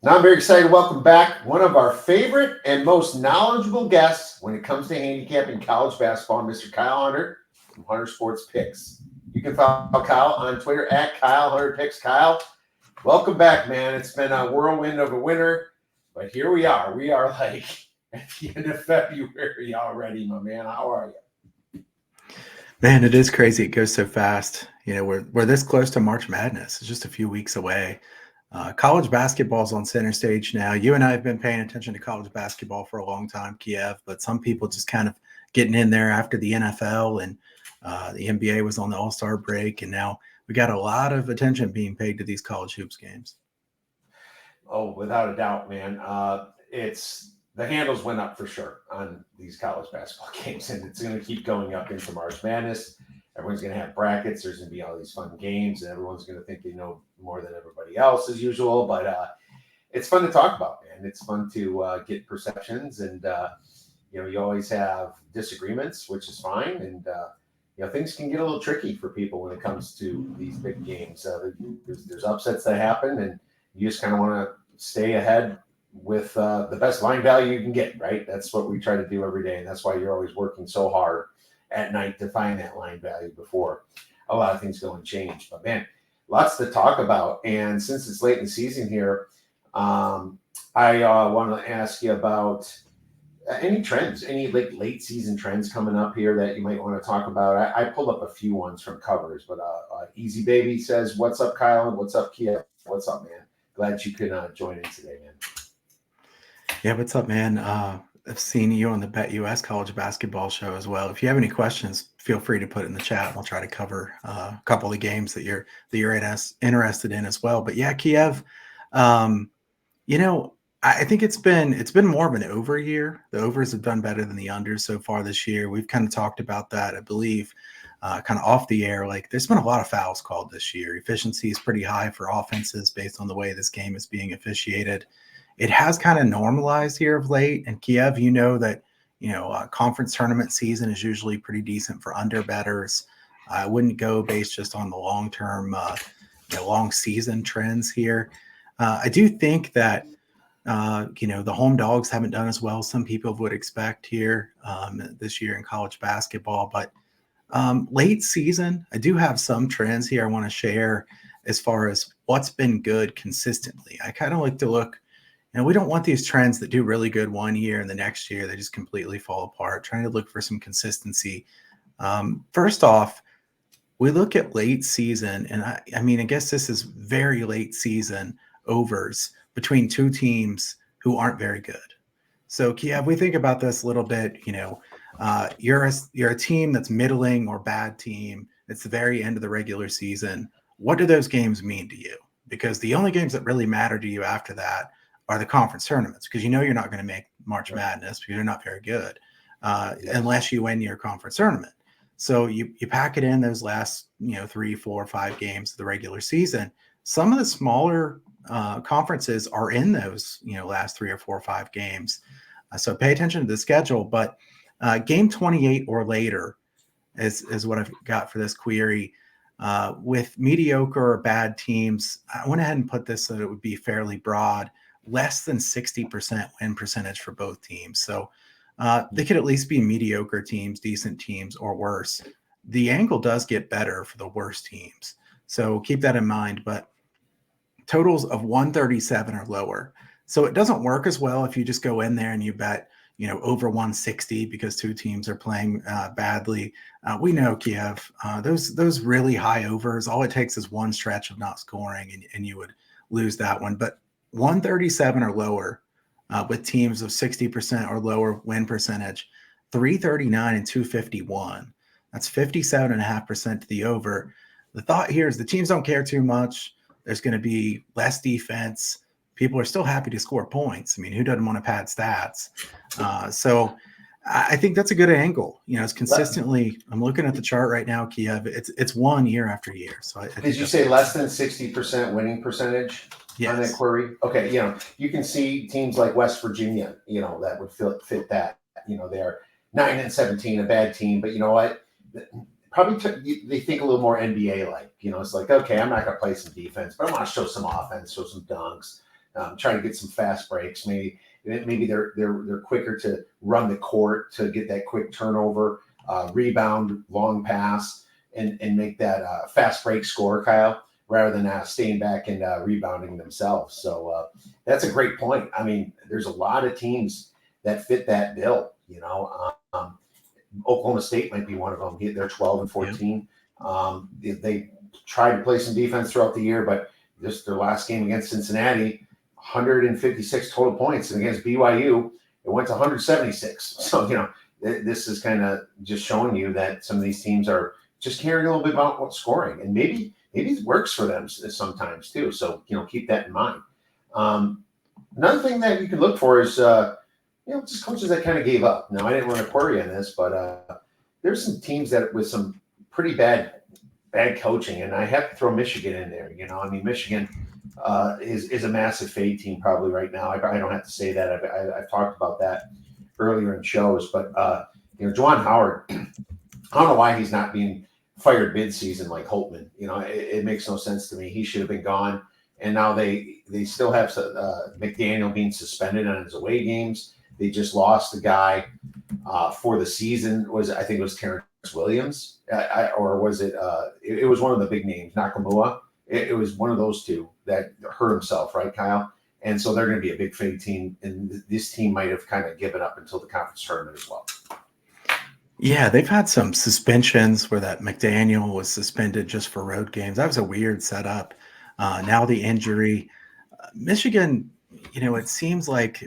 Now I'm very excited. Welcome back. One of our favorite and most knowledgeable guests when it comes to handicapping college basketball, Mr. Kyle Hunter from Hunter Sports Picks. You can follow Kyle on Twitter at Kyle Hunter Picks. Kyle, welcome back, man. It's been a whirlwind of a winter, but here we are. We are like at the end of February already, my man. How are you? Man, it is crazy. It goes so fast. We're this close to March Madness. It's just a few weeks away. College basketball's on center stage now. You and I have been paying attention to college basketball for a long time, Kiev, but some people just kind of getting in there after the NFL and the NBA was on the All-Star break, and now we got a lot of attention being paid to these college hoops games. Oh, without a doubt, man. It's the handles went up for sure on these college basketball games, and it's going to keep going up into March Madness. Everyone's going to have brackets. There's going to be all these fun games, and everyone's going to think they know more than everybody else as usual. But it's fun to talk about, man. It's fun to get perceptions, and you always have disagreements, which is fine. And things can get a little tricky for people when it comes to these big games. There's upsets that happen, and you just kind of want to stay ahead with the best line value you can get, right? That's what we try to do every day, and that's why you're always working so hard at night to find that line value before a lot of things go and change. But man, lots to talk about. And since it's late in the season here, I want to ask you about any trends, any late season trends coming up here that you might want to talk about. I pulled up a few ones from covers, but Easy Baby says, "What's up, Kyle? And what's up, Kia? What's up, man? Glad you could join in today, man." Yeah, what's up, man? I've seen you on the Bet US College Basketball Show as well. If you have any questions, feel free to put it in the chat. We'll try to cover a couple of the games that you're interested in as well. But yeah, Kiev, I think it's been more of an over year. The overs have done better than the unders so far this year. We've kind of talked about that, I believe, kind of off the air. Like there's been a lot of fouls called this year. Efficiency is pretty high for offenses based on the way this game is being officiated. It has kind of normalized here of late. And Kiev, that, conference tournament season is usually pretty decent for under bettors. I wouldn't go based just on the long-term, long season trends here. I do think that, the home dogs haven't done as well as some people would expect here this year in college basketball. But late season, I do have some trends here I want to share as far as what's been good consistently. I kind of like to look. We don't want these trends that do really good one year and the next year they just completely fall apart. Trying to look for some consistency. First off, we look at late season, and I guess this is very late season overs between two teams who aren't very good. So, Kiev, we think about this a little bit. You're a team that's middling or bad team. It's the very end of the regular season. What do those games mean to you? Because the only games that really matter to you after that are the conference tournaments, because you're not going to make March Madness because you're not very good unless you win your conference tournament. So you pack it in those last 3, 4, 5 games of the regular season. Some of the smaller conferences are in those last 3 or 4 or 5 games. So pay attention to the schedule. But game 28 or later is what I've got for this query. With mediocre or bad teams, I went ahead and put this so that it would be fairly broad. Less than 60% win percentage for both teams. So they could at least be mediocre teams, decent teams, or worse. The angle does get better for the worst teams. So keep that in mind. But totals of 137 or lower. So it doesn't work as well if you just go in there and you bet, over 160 because two teams are playing badly. We know, Kiev, those really high overs, all it takes is one stretch of not scoring and you would lose that one. But 137 or lower with teams of 60% or lower win percentage, 339 and 251. That's 57.5% to the over. The thought here is the teams don't care too much. There's going to be less defense. People are still happy to score points. I mean, who doesn't want to pad stats? So I think that's a good angle. It's consistently. I'm looking at the chart right now, Kiev. It's one year after year. So did you say less than 60% winning percentage? Yes. On that query? Okay, you can see teams like West Virginia, that would fit that. They're 9-17, a bad team, but you know what? Probably they think a little more NBA like. It's like, okay, I'm not going to play some defense, but I want to show some offense, show some dunks, try to get some fast breaks. Maybe they're quicker to run the court to get that quick turnover, rebound, long pass, and make that fast break score, Kyle, rather than staying back and rebounding themselves. So that's a great point. I mean, there's a lot of teams that fit that bill. Oklahoma State might be one of them. They're 12 and 14. They tried to play some defense throughout the year, but just their last game against Cincinnati, 156 total points, and against BYU, it went to 176. So this is kind of just showing you that some of these teams are just caring a little bit about what's scoring, and maybe it works for them sometimes too. So keep that in mind. Another thing that you can look for is just coaches that kind of gave up. Now, I didn't want to query on this, but there's some teams that with some pretty bad coaching, and I have to throw Michigan in there. Michigan is a massive fade team probably right now. I don't have to say that. I've talked about that earlier in shows, but Juwan Howard, I don't know why he's not being fired mid-season like Holtman. It makes no sense to me. He should have been gone, and now they still have McDaniel being suspended on his away games. They just lost the guy for the season. I think it was Terrence Williams, or was it? It was one of the big names, Nakamura. It was one of those two that hurt himself, right, Kyle? And so they're going to be a big fade team, and this team might have kind of given up until the conference tournament as well. Yeah, they've had some suspensions where that McDaniel was suspended just for road games. That was a weird setup. Now the injury, Michigan. It seems like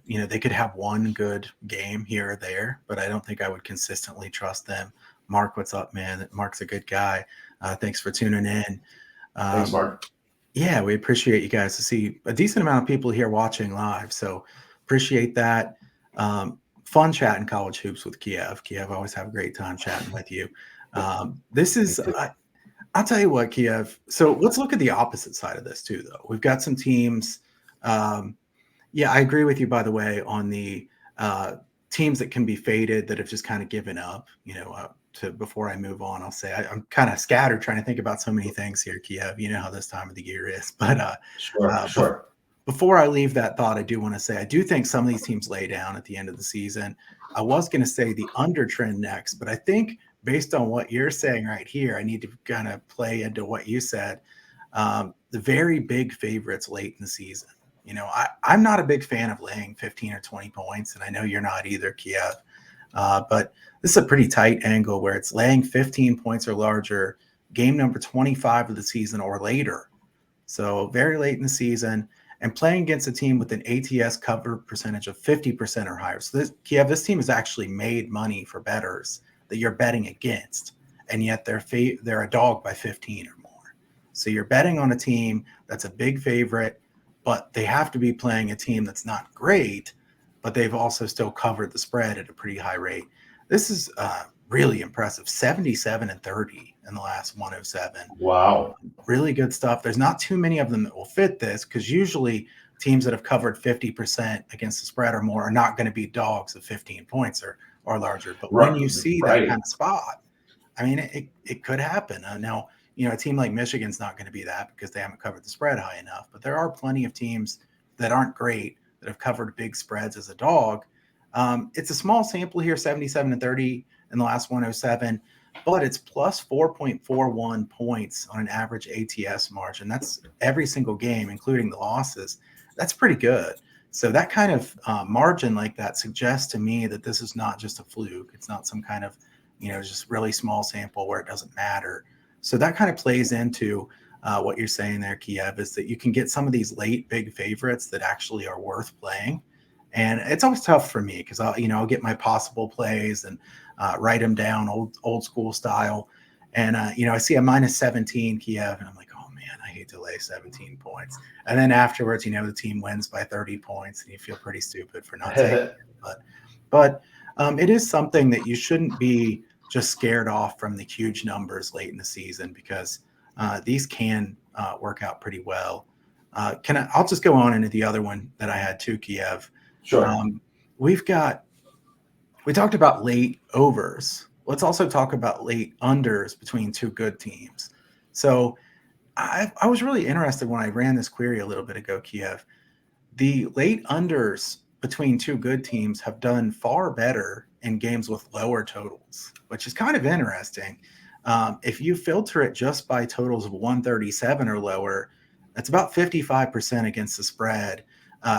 they could have one good game here or there, but I don't think I would consistently trust them. Mark, what's up, man? Mark's a good guy. Thanks for tuning in. Thanks, Mark. Yeah, we appreciate you guys to see a decent amount of people here watching live. So appreciate that. Fun chatting college hoops with Kiev. Kiev, I always have a great time chatting with you. This is, I'll tell you what, Kiev. So let's look at the opposite side of this too, though. We've got some teams. Yeah, I agree with you, by the way, on the teams that can be faded that have just kind of given up. Before I move on, I'll say I'm kind of scattered trying to think about so many things here, Kiev. You know how this time of the year is. But sure. Before I leave that thought, I do want to say I do think some of these teams lay down at the end of the season. I was going to say the under trend next, but I think based on what you're saying right here, I need to kind of play into what you said. The very big favorites late in the season. I'm not a big fan of laying 15 or 20 points, and I know you're not either, Kiev. But this is a pretty tight angle where it's laying 15 points or larger, game number 25 of the season or later. So very late in the season, and playing against a team with an ATS cover percentage of 50% or higher. So this team has actually made money for bettors that you're betting against, and yet they're a dog by 15 or more. So you're betting on a team that's a big favorite, but they have to be playing a team that's not great, but they've also still covered the spread at a pretty high rate. This is really impressive. 77 and 30 in the last 107. Wow. Really good stuff. There's not too many of them that will fit this because usually teams that have covered 50% against the spread or more are not going to be dogs of 15 points or larger. But when you see that kind of spot, I mean, it could happen. Now, a team like Michigan's not going to be that because they haven't covered the spread high enough. But there are plenty of teams that aren't great that have covered big spreads as a dog. It's a small sample here, 77 and 30 in the last 107, but it's plus 4.41 points on an average ATS margin. That's every single game, including the losses. That's pretty good. So that kind of margin like that suggests to me that this is not just a fluke. It's not some kind of, just really small sample where it doesn't matter. So that kind of plays into what you're saying there, Kiev, is that you can get some of these late big favorites that actually are worth playing. And it's always tough for me because I'll get my possible plays and write them down old school style. And, I see a minus 17 Kiev and I'm like, oh man, I hate to lay 17 points. And then afterwards, the team wins by 30 points and you feel pretty stupid for not taking it. But it is something that you shouldn't be just scared off from the huge numbers late in the season because these can work out pretty well. I'll just go on into the other one that I had too, Kiev. Sure. We talked about late overs. Let's also talk about late unders between two good teams. So I was really interested when I ran this query a little bit ago, Kiev. The late unders between two good teams have done far better in games with lower totals, which is kind of interesting. If you filter it just by totals of 137 or lower, that's about 55% against the spread,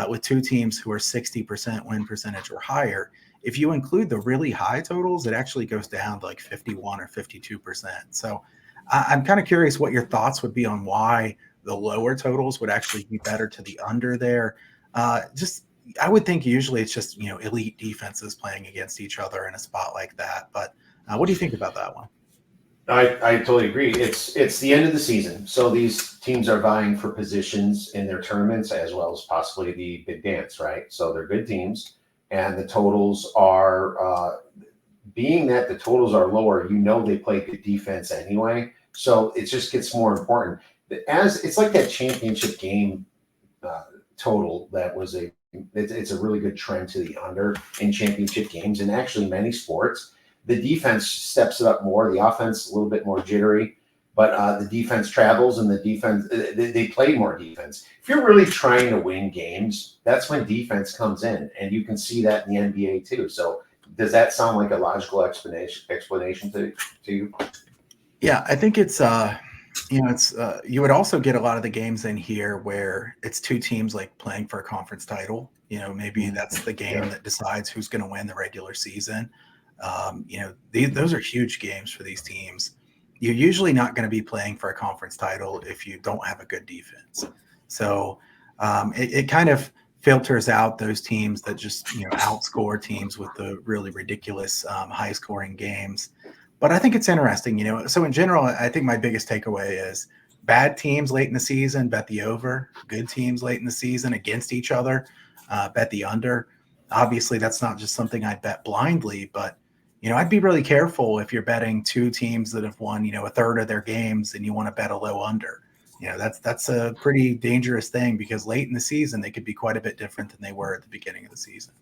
with two teams who are 60% win percentage or higher. If you include the really high totals, it actually goes down to like 51 or 52%. So I'm kind of curious what your thoughts would be on why the lower totals would actually be better to the under there. Just I would think usually it's just elite defenses playing against each other in a spot like that. But what do you think about that one? I totally agree. It's the end of the season, so these teams are vying for positions in their tournaments as well as possibly the big dance, right? So they're good teams, and the totals are being that the totals are lower. They play good defense anyway, so it just gets more important. As it's like that championship game total that was it's a really good trend to the under in championship games, and actually many sports. The defense steps it up more. The offense a little bit more jittery, but the defense travels, and the defense they play more defense. If you're really trying to win games, that's when defense comes in, and you can see that in the NBA too. So, does that sound like a logical explanation to you? Yeah, I think it's it's you would also get a lot of the games in here where it's two teams like playing for a conference title. Maybe that's the game that decides who's going to win the regular season. Those are huge games for these teams. You're usually not going to be playing for a conference title if you don't have a good defense. So it kind of filters out those teams that just outscore teams with the really ridiculous high scoring games. But I think it's interesting. So in general, I think my biggest takeaway is bad teams late in the season, bet the over. Good teams late in the season against each other, bet the under. Obviously, that's not just something I bet blindly, but I'd be really careful if you're betting two teams that have won, a third of their games and you want to bet a low under. That's a pretty dangerous thing because late in the season, they could be quite a bit different than they were at the beginning of the season.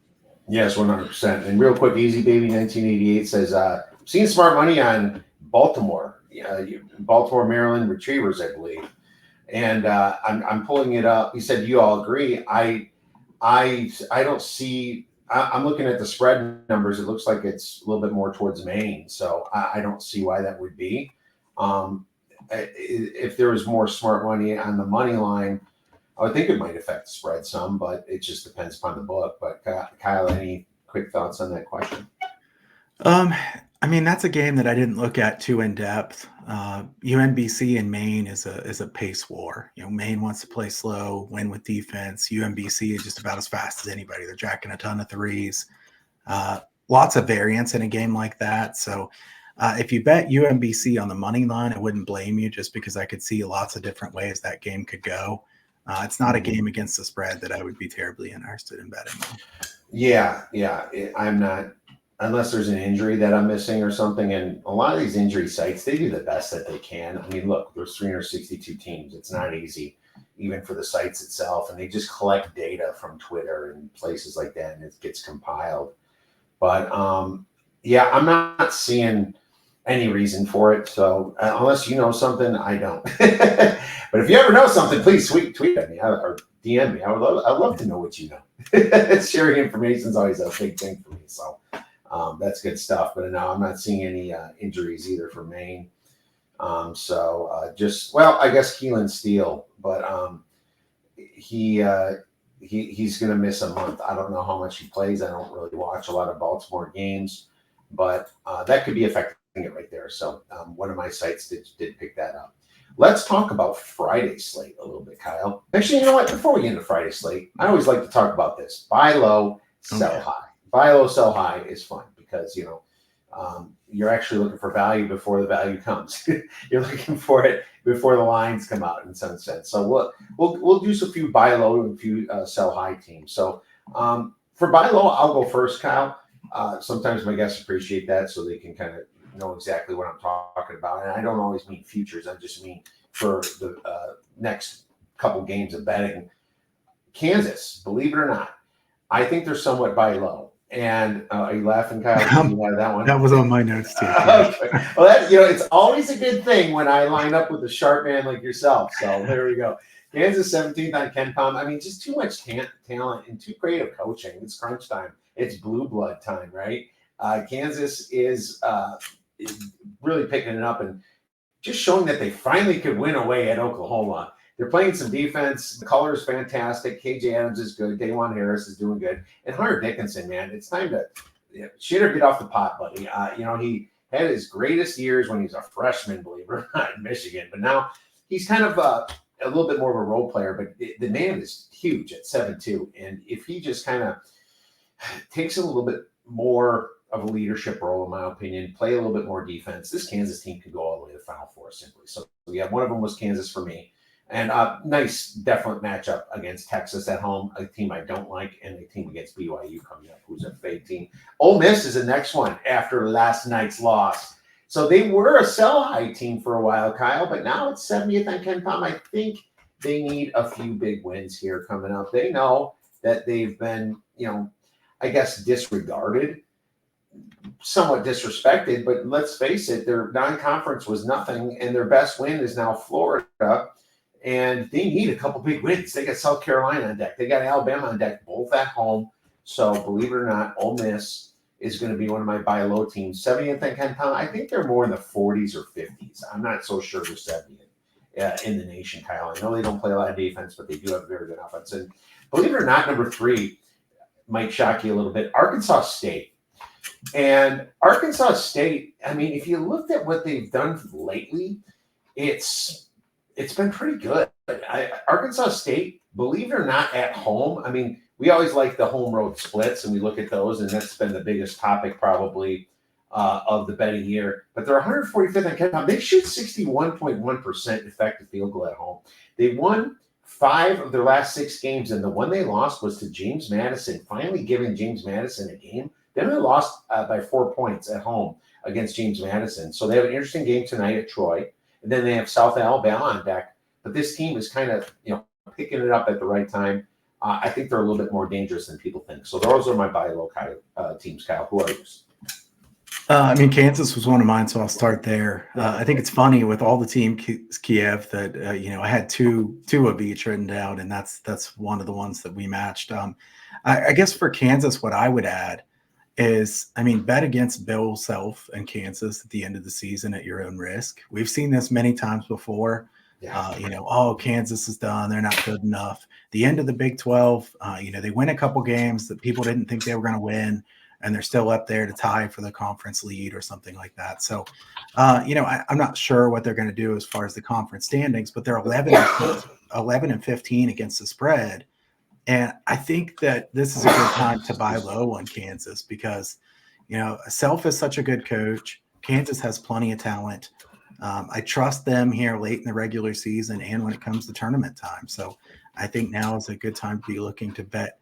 Yes, 100%. And real quick, Easy Baby 1988 says, seeing smart money on Baltimore, Baltimore, Maryland Retrievers, I believe. And I'm pulling it up. He said, you all agree. I don't see. I'm looking at the spread numbers. It looks like it's a little bit more towards Maine, so I don't see why that would be. If there was more smart money on the money line, I would think it might affect the spread some, but it just depends upon the book. But Kyle, any quick thoughts on that question? That's a game that I didn't look at too in depth. UMBC and Maine is a pace war. Maine wants to play slow, win with defense. UMBC is just about as fast as anybody. They're jacking a ton of threes. Lots of variance in a game like that. So if you bet UMBC on the money line, I wouldn't blame you just because I could see lots of different ways that game could go. It's not a game against the spread that I would be terribly interested in betting on. Yeah, I'm not. Unless there's an injury that I'm missing or something. And a lot of these injury sites, they do the best that they can. I mean, look, there's 362 teams. It's not easy, even for the sites itself. And they just collect data from Twitter and places like that, and it gets compiled. But I'm not seeing any reason for it. So unless you know something, I don't. But if you ever know something, please tweet at me or DM me. I'd love to know what you know. Sharing information is always a big thing for me. So. That's good stuff. But no, I'm not seeing any injuries either for Maine. I guess Keelan Steele, but he's going to miss a month. I don't know how much he plays. I don't really watch a lot of Baltimore games, but that could be affecting it right there. So one of my sites did pick that up. Let's talk about Friday slate a little bit, Kyle. Actually, you know what? Before we get into Friday slate, I always like to talk about this. Buy low, sell high. Buy low, sell high is fun because you're actually looking for value before the value comes. You're looking for it before the lines come out in some sense. So we'll do a few buy low and a few sell high teams. So for buy low, I'll go first, Kyle. Sometimes my guests appreciate that so they can kind of know exactly what I'm talking about. And I don't always mean futures. I just mean for the next couple games of betting. Kansas, believe it or not, I think they're somewhat buy low. And are you laughing, Kyle? You had that one. That was on my notes too. Okay. Well, that it's always a good thing when I line up with a sharp man like yourself. So there we go. Kansas 17th on Ken Palm. I mean, just too much talent and too creative coaching. It's crunch time. It's blue blood time, right? Kansas is really picking it up and just showing that they finally could win away at Oklahoma. They're playing some defense. The color is fantastic. KJ Adams is good. Dajuan Harris is doing good. And Hunter Dickinson, man, it's time to shit or get off the pot, buddy. He had his greatest years when he was a freshman, believe it or not, in Michigan. But now he's kind of a little bit more of a role player. But the man is huge at 7'2". And if he just kind of takes a little bit more of a leadership role, in my opinion, play a little bit more defense, this Kansas team could go all the way to the Final Four simply. So yeah, one of them was Kansas for me. And nice, definite matchup against Texas at home, a team I don't like, and a team against BYU coming up, who's a fake team. Ole Miss is the next one after last night's loss. So they were a sell-high team for a while, Kyle, but now it's 70th on Ken Palm. I think they need a few big wins here coming up. They know that they've been, I guess, disregarded, somewhat disrespected, but let's face it, their non-conference was nothing, and their best win is now Florida. And they need a couple big wins. They got South Carolina on deck. They got Alabama on deck, both at home. So believe it or not, Ole Miss is going to be one of my buy low teams. 70th and Ken Palm. I think they're more in the 40s or 50s. I'm not so sure they're 70th in the nation, Kyle. I know they don't play a lot of defense, but they do have very good offense. And believe it or not, number 3 might shock you a little bit. Arkansas State. And Arkansas State, I mean, if you looked at what they've done lately, it's been pretty good. Arkansas State, believe it or not, at home. I mean, we always like the home road splits, and we look at those, and that's been the biggest topic probably of the betting year. But they're 145th on Ken Palm. They shoot 61.1% effective field goal at home. They won 5 of their last 6 games, and the one they lost was to James Madison, finally giving James Madison a game. They only lost by 4 points at home against James Madison. So they have an interesting game tonight at Troy. And then they have South Alabama on deck. But this team is kind of, picking it up at the right time. I think they're a little bit more dangerous than people think. So those are my buy low teams, Kyle. Who are yours? Kansas was one of mine, so I'll start there. I think it's funny with all the team Kiev that, I had two of each written down, and that's one of the ones that we matched. I guess for Kansas, what I would add is, bet against Bill Self and Kansas at the end of the season at your own risk. We've seen this many times before. Yeah. Kansas is done. They're not good enough. The end of the Big 12, they win a couple games that people didn't think they were going to win, and they're still up there to tie for the conference lead or something like that. So, I'm not sure what they're going to do as far as the conference standings, but they're 11 and 15 against the spread. And I think that this is a good time to buy low on Kansas because, Self is such a good coach. Kansas has plenty of talent. I trust them here late in the regular season and when it comes to tournament time. So I think now is a good time to be looking to bet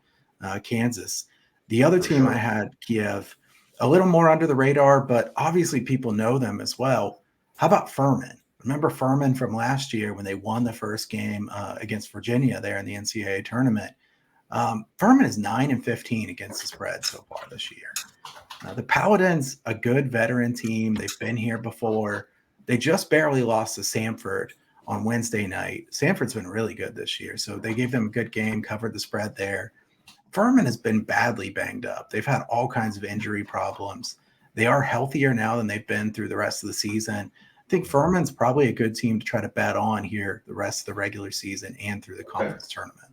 Kansas. The other team I had, Kiev, a little more under the radar, but obviously people know them as well. How about Furman? Remember Furman from last year when they won the first game against Virginia there in the NCAA tournament? Furman is 9 and 15 against the spread so far this year. The Paladins, a good veteran team. They've been here before. They just barely lost to Samford on Wednesday night. Samford's been really good this year, so they gave them a good game, covered the spread there. Furman has been badly banged up. They've had all kinds of injury problems. They are healthier now than they've been through the rest of the season. I think Furman's probably a good team to try to bet on here the rest of the regular season and through the conference tournament.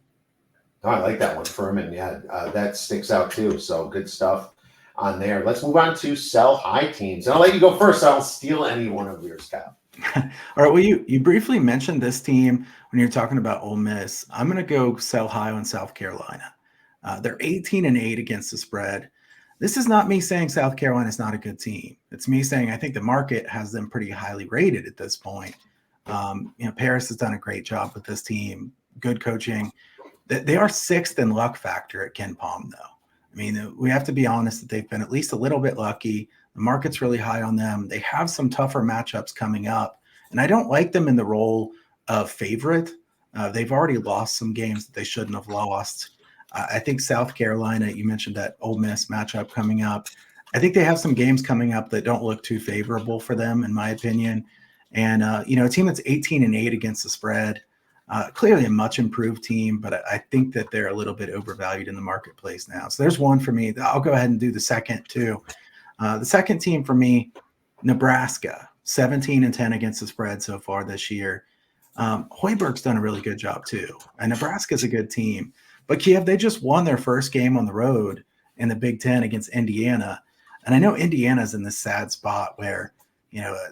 Oh, I like that one, Furman. Yeah, that sticks out too. So good stuff on there. Let's move on to sell high teams. And I'll let you go first. I don't steal any one of yours, Kyle. All right. Well, you briefly mentioned this team when you're talking about Ole Miss. I'm going to go sell high on South Carolina. They're 18 and 8 against the spread. This is not me saying South Carolina is not a good team. It's me saying I think the market has them pretty highly rated at this point. Paris has done a great job with this team. Good coaching. They are 6th in luck factor at Ken Palm, though. We have to be honest that they've been at least a little bit lucky. The market's really high on them. They have some tougher matchups coming up, and I don't like them in the role of favorite. They've already lost some games that they shouldn't have lost. I think South Carolina, you mentioned that Ole Miss matchup coming up. I think they have some games coming up that don't look too favorable for them, in my opinion. And, a team that's 18-8 against the spread, clearly a much improved team, but I think that they're a little bit overvalued in the marketplace now. So there's one for me. I'll go ahead and do the second too. The second team for me, Nebraska, 17-10 against the spread so far this year. Hoiberg's done a really good job too. And Nebraska's a good team. But Kiev, they just won their first game on the road in the Big Ten against Indiana. And I know Indiana's in this sad spot where,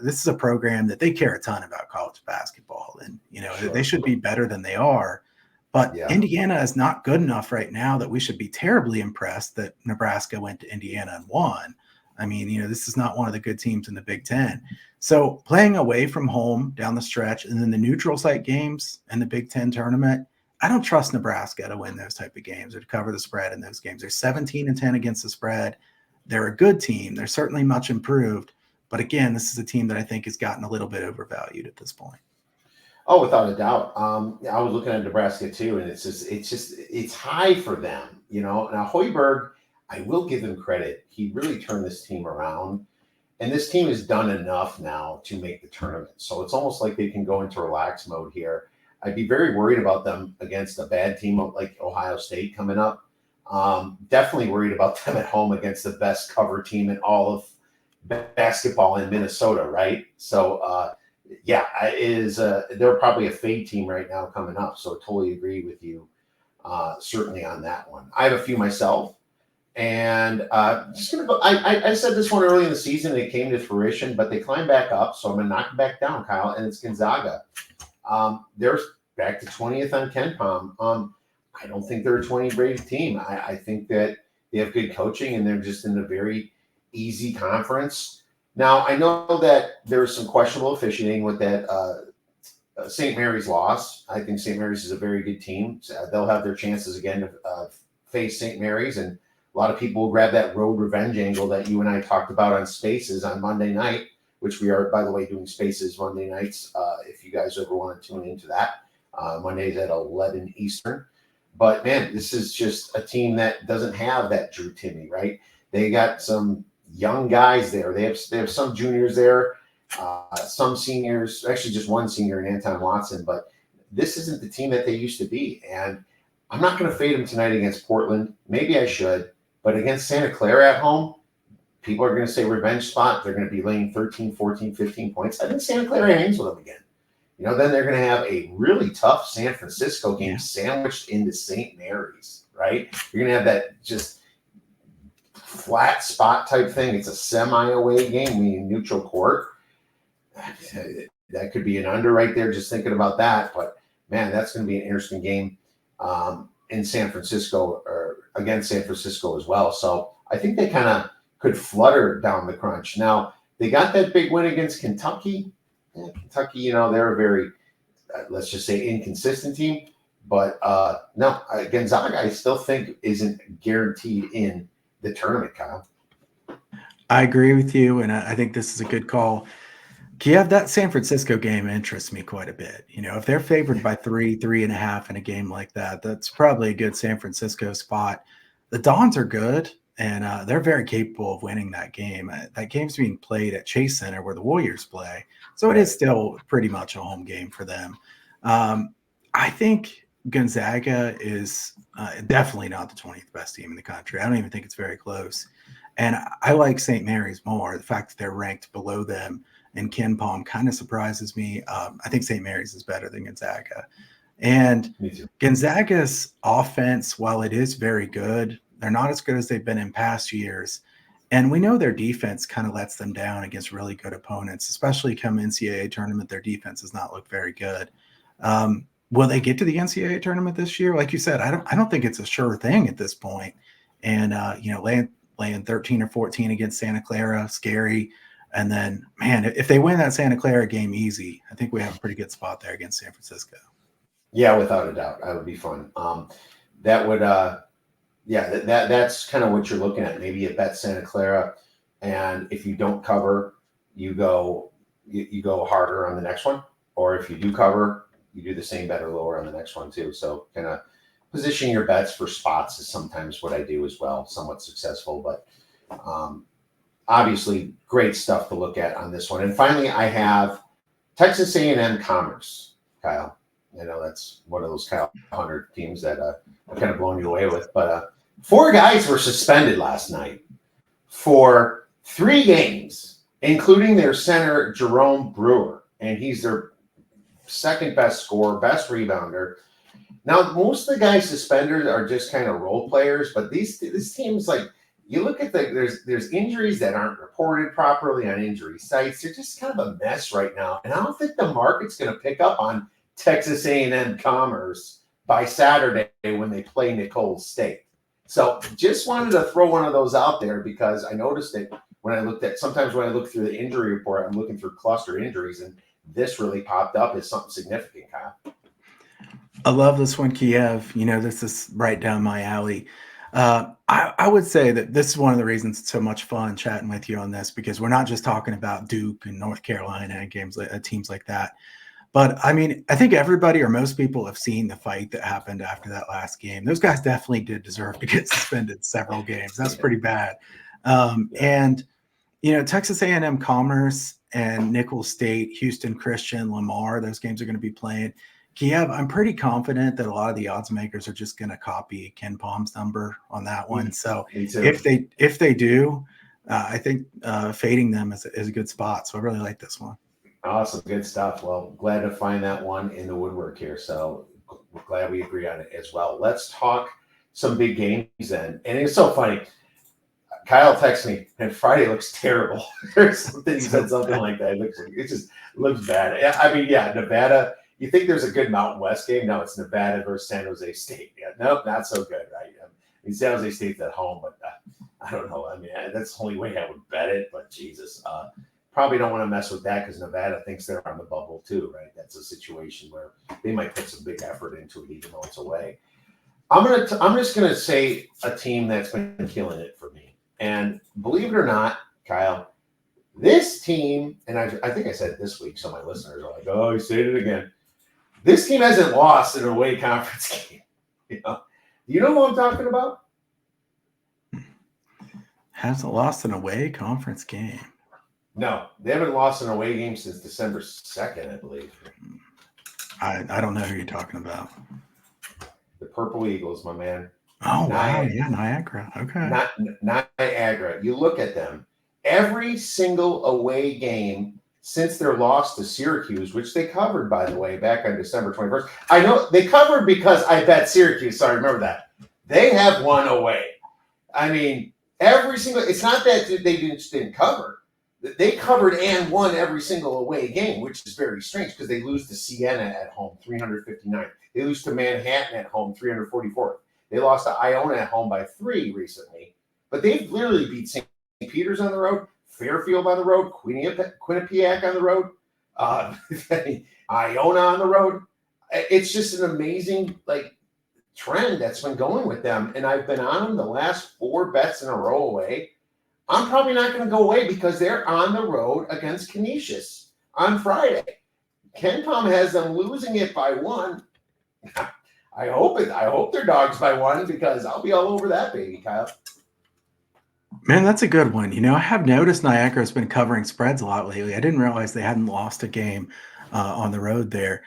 this is a program that they care a ton about college basketball. And, Sure. they should be better than they are. But Indiana is not good enough right now that we should be terribly impressed that Nebraska went to Indiana and won. I mean, this is not one of the good teams in the Big Ten. So playing away from home down the stretch and then the neutral site games and the Big Ten tournament, I don't trust Nebraska to win those type of games or to cover the spread in those games. They're 17-10 against the spread. They're a good team. They're certainly much improved. But again, this is a team that I think has gotten a little bit overvalued at this point. Oh, without a doubt. I was looking at Nebraska too, and it's high for them. Now Hoiberg, I will give him credit. He really turned this team around, and this team has done enough now to make the tournament. So it's almost like they can go into relax mode here. I'd be very worried about them against a bad team like Ohio State coming up. Definitely worried about them at home against the best cover team in all of basketball in Minnesota, right? So, they're probably a fade team right now coming up. So totally agree with you, certainly on that one. I have a few myself. And just gonna go. I said this one early in the season, and it came to fruition, but they climbed back up, so I'm gonna knock it back down, Kyle. And it's Gonzaga. They're back to 20th on KenPom. I don't think they're a 20 rated team. I think that they have good coaching, and they're just in a very easy conference. Now I know that there's some questionable officiating with that St. Mary's loss. I think St. Mary's is a very good team. So they'll have their chances again to face St. Mary's, and a lot of people will grab that road revenge angle that you and I talked about on Spaces on Monday night, which we are, by the way, doing Spaces Monday nights. If you guys ever want to tune into that, Mondays at 11 Eastern. But man, this is just a team that doesn't have that Drew Timme, right? They got some young guys there. They have some juniors there, some seniors, actually just one senior in Anton Watson. But this isn't the team that they used to be. And I'm not going to fade them tonight against Portland. Maybe I should. But against Santa Clara at home, people are going to say revenge spot. They're going to be laying 13, 14, 15 points. I think Santa Clara hangs with them again. Then they're going to have a really tough San Francisco game sandwiched into St. Mary's, right? You're going to have that just flat spot type thing. It's a semi-away game, meaning neutral court. That could be an under right there, just thinking about that. But, man, that's going to be an interesting game in San Francisco or against San Francisco as well. So I think they kind of could flutter down the crunch. Now, they got that big win against Kentucky. Kentucky, they're a very, let's just say, inconsistent team. But no, Gonzaga, I still think isn't guaranteed in the tournament, Kyle. I agree with you, and I think this is a good call. Kiev, that San Francisco game interests me quite a bit. If they're favored by 3.5 in a game like that, that's probably a good San Francisco spot. The Dons are good, and they're very capable of winning that game. That game's being played at Chase Center where the Warriors play, so it is still pretty much a home game for them. I think Gonzaga is definitely not the 20th best team in the country. I don't even think it's very close. And I like St. Mary's more. The fact that they're ranked below them in KenPom kind of surprises me. I think St. Mary's is better than Gonzaga. And Gonzaga's offense, while it is very good, they're not as good as they've been in past years. And we know their defense kind of lets them down against really good opponents, especially come NCAA tournament. Their defense does not look very good. Will they get to the NCAA tournament this year? Like you said, I don't think it's a sure thing at this point. And laying 13 or 14 against Santa Clara, scary. And then, man, if they win that Santa Clara game easy, I think we have a pretty good spot there against San Francisco. Yeah, without a doubt, that would be fun. That would, that's kind of what you're looking at. Maybe you bet Santa Clara, and if you don't cover, you go harder on the next one. Or if you do cover, you do the same bet or lower on the next one too. So kind of positioning your bets for spots is sometimes what I do as well, somewhat successful, but obviously great stuff to look at on this one. And finally, I have Texas A&M Commerce, Kyle. I know that's one of those Kyle 100 teams that I've kind of blown you away with, but 4 guys were suspended last night for 3 games, including their center, Jerome Brewer, and he's their second best scorer, best rebounder. Now, most of the guys suspended are just kind of role players, but this team's like, you look at there's injuries that aren't reported properly on injury sites. They're just kind of a mess right now, and I don't think the market's going to pick up on Texas A&M Commerce by Saturday when they play Nicole State. So just wanted to throw one of those out there because I noticed it when I looked sometimes when I look through the injury report, I'm looking through cluster injuries, and this really popped up as something significant, Kyle. I love this one, Kiev. This is right down my alley. I would say that this is one of the reasons it's so much fun chatting with you on this, because we're not just talking about Duke and North Carolina and teams like that. But I mean, I think everybody or most people have seen the fight that happened after that last game. Those guys definitely did deserve to get suspended several games. That's pretty bad. And Texas A&M Commerce and Nicholls State, Houston Christian, Lamar, those games are going to be playing. Kiev, I'm pretty confident that a lot of the odds makers are just going to copy Ken Palm's number on that one. So if they do, I think fading them is a good spot. So I really like this one. Awesome. Good stuff. Well, glad to find that one in the woodwork here. So we're glad we agree on it as well. Let's talk some big games then. And it's so funny. Kyle texted me, and Friday looks terrible. There's something, he said something like that. It just looks bad. I mean, yeah, Nevada. You think there's a good Mountain West game? No, it's Nevada versus San Jose State. Yeah, nope, not so good, right? I mean, San Jose State's at home, but I don't know. I mean, that's the only way I would bet it. But Jesus, probably don't want to mess with that because Nevada thinks they're on the bubble too, right? That's a situation where they might put some big effort into it, even though it's away. I'm just gonna say a team that's been killing it for me, and believe it or not, Kyle, this team, and I think I said it this week, so my listeners are like, "Oh, you said it again." This team hasn't lost an away conference game. You know who I'm talking about? Hasn't lost an away conference game. No, they haven't lost an away game since December 2nd, I believe. I don't know who you're talking about. The Purple Eagles, my man. Oh, wow. Yeah, Niagara. Okay. Niagara. You look at them. Every single away game since their loss to Syracuse, which they covered, by the way, back on December 21st. I know they covered because I bet Syracuse, so I remember that. They have won away. I mean, every single – it's not that they didn't cover. They covered and won every single away game, which is very strange because they lose to Siena at home, 359. They lose to Manhattan at home, 344. They lost to Iona at home by 3 recently. But they've literally beat St. Peter's on the road, Fairfield on the road, Quinnipiac on the road, Iona on the road. It's just an amazing trend that's been going with them. And I've been on them the last 4 bets in a row away. I'm probably not going to go away because they're on the road against Canisius on Friday. Ken Palm has them losing it by 1. I hope they're dogs by 1 because I'll be all over that baby, Kyle. Man, that's a good one. I have noticed Niagara has been covering spreads a lot lately. I didn't realize they hadn't lost a game on the road there.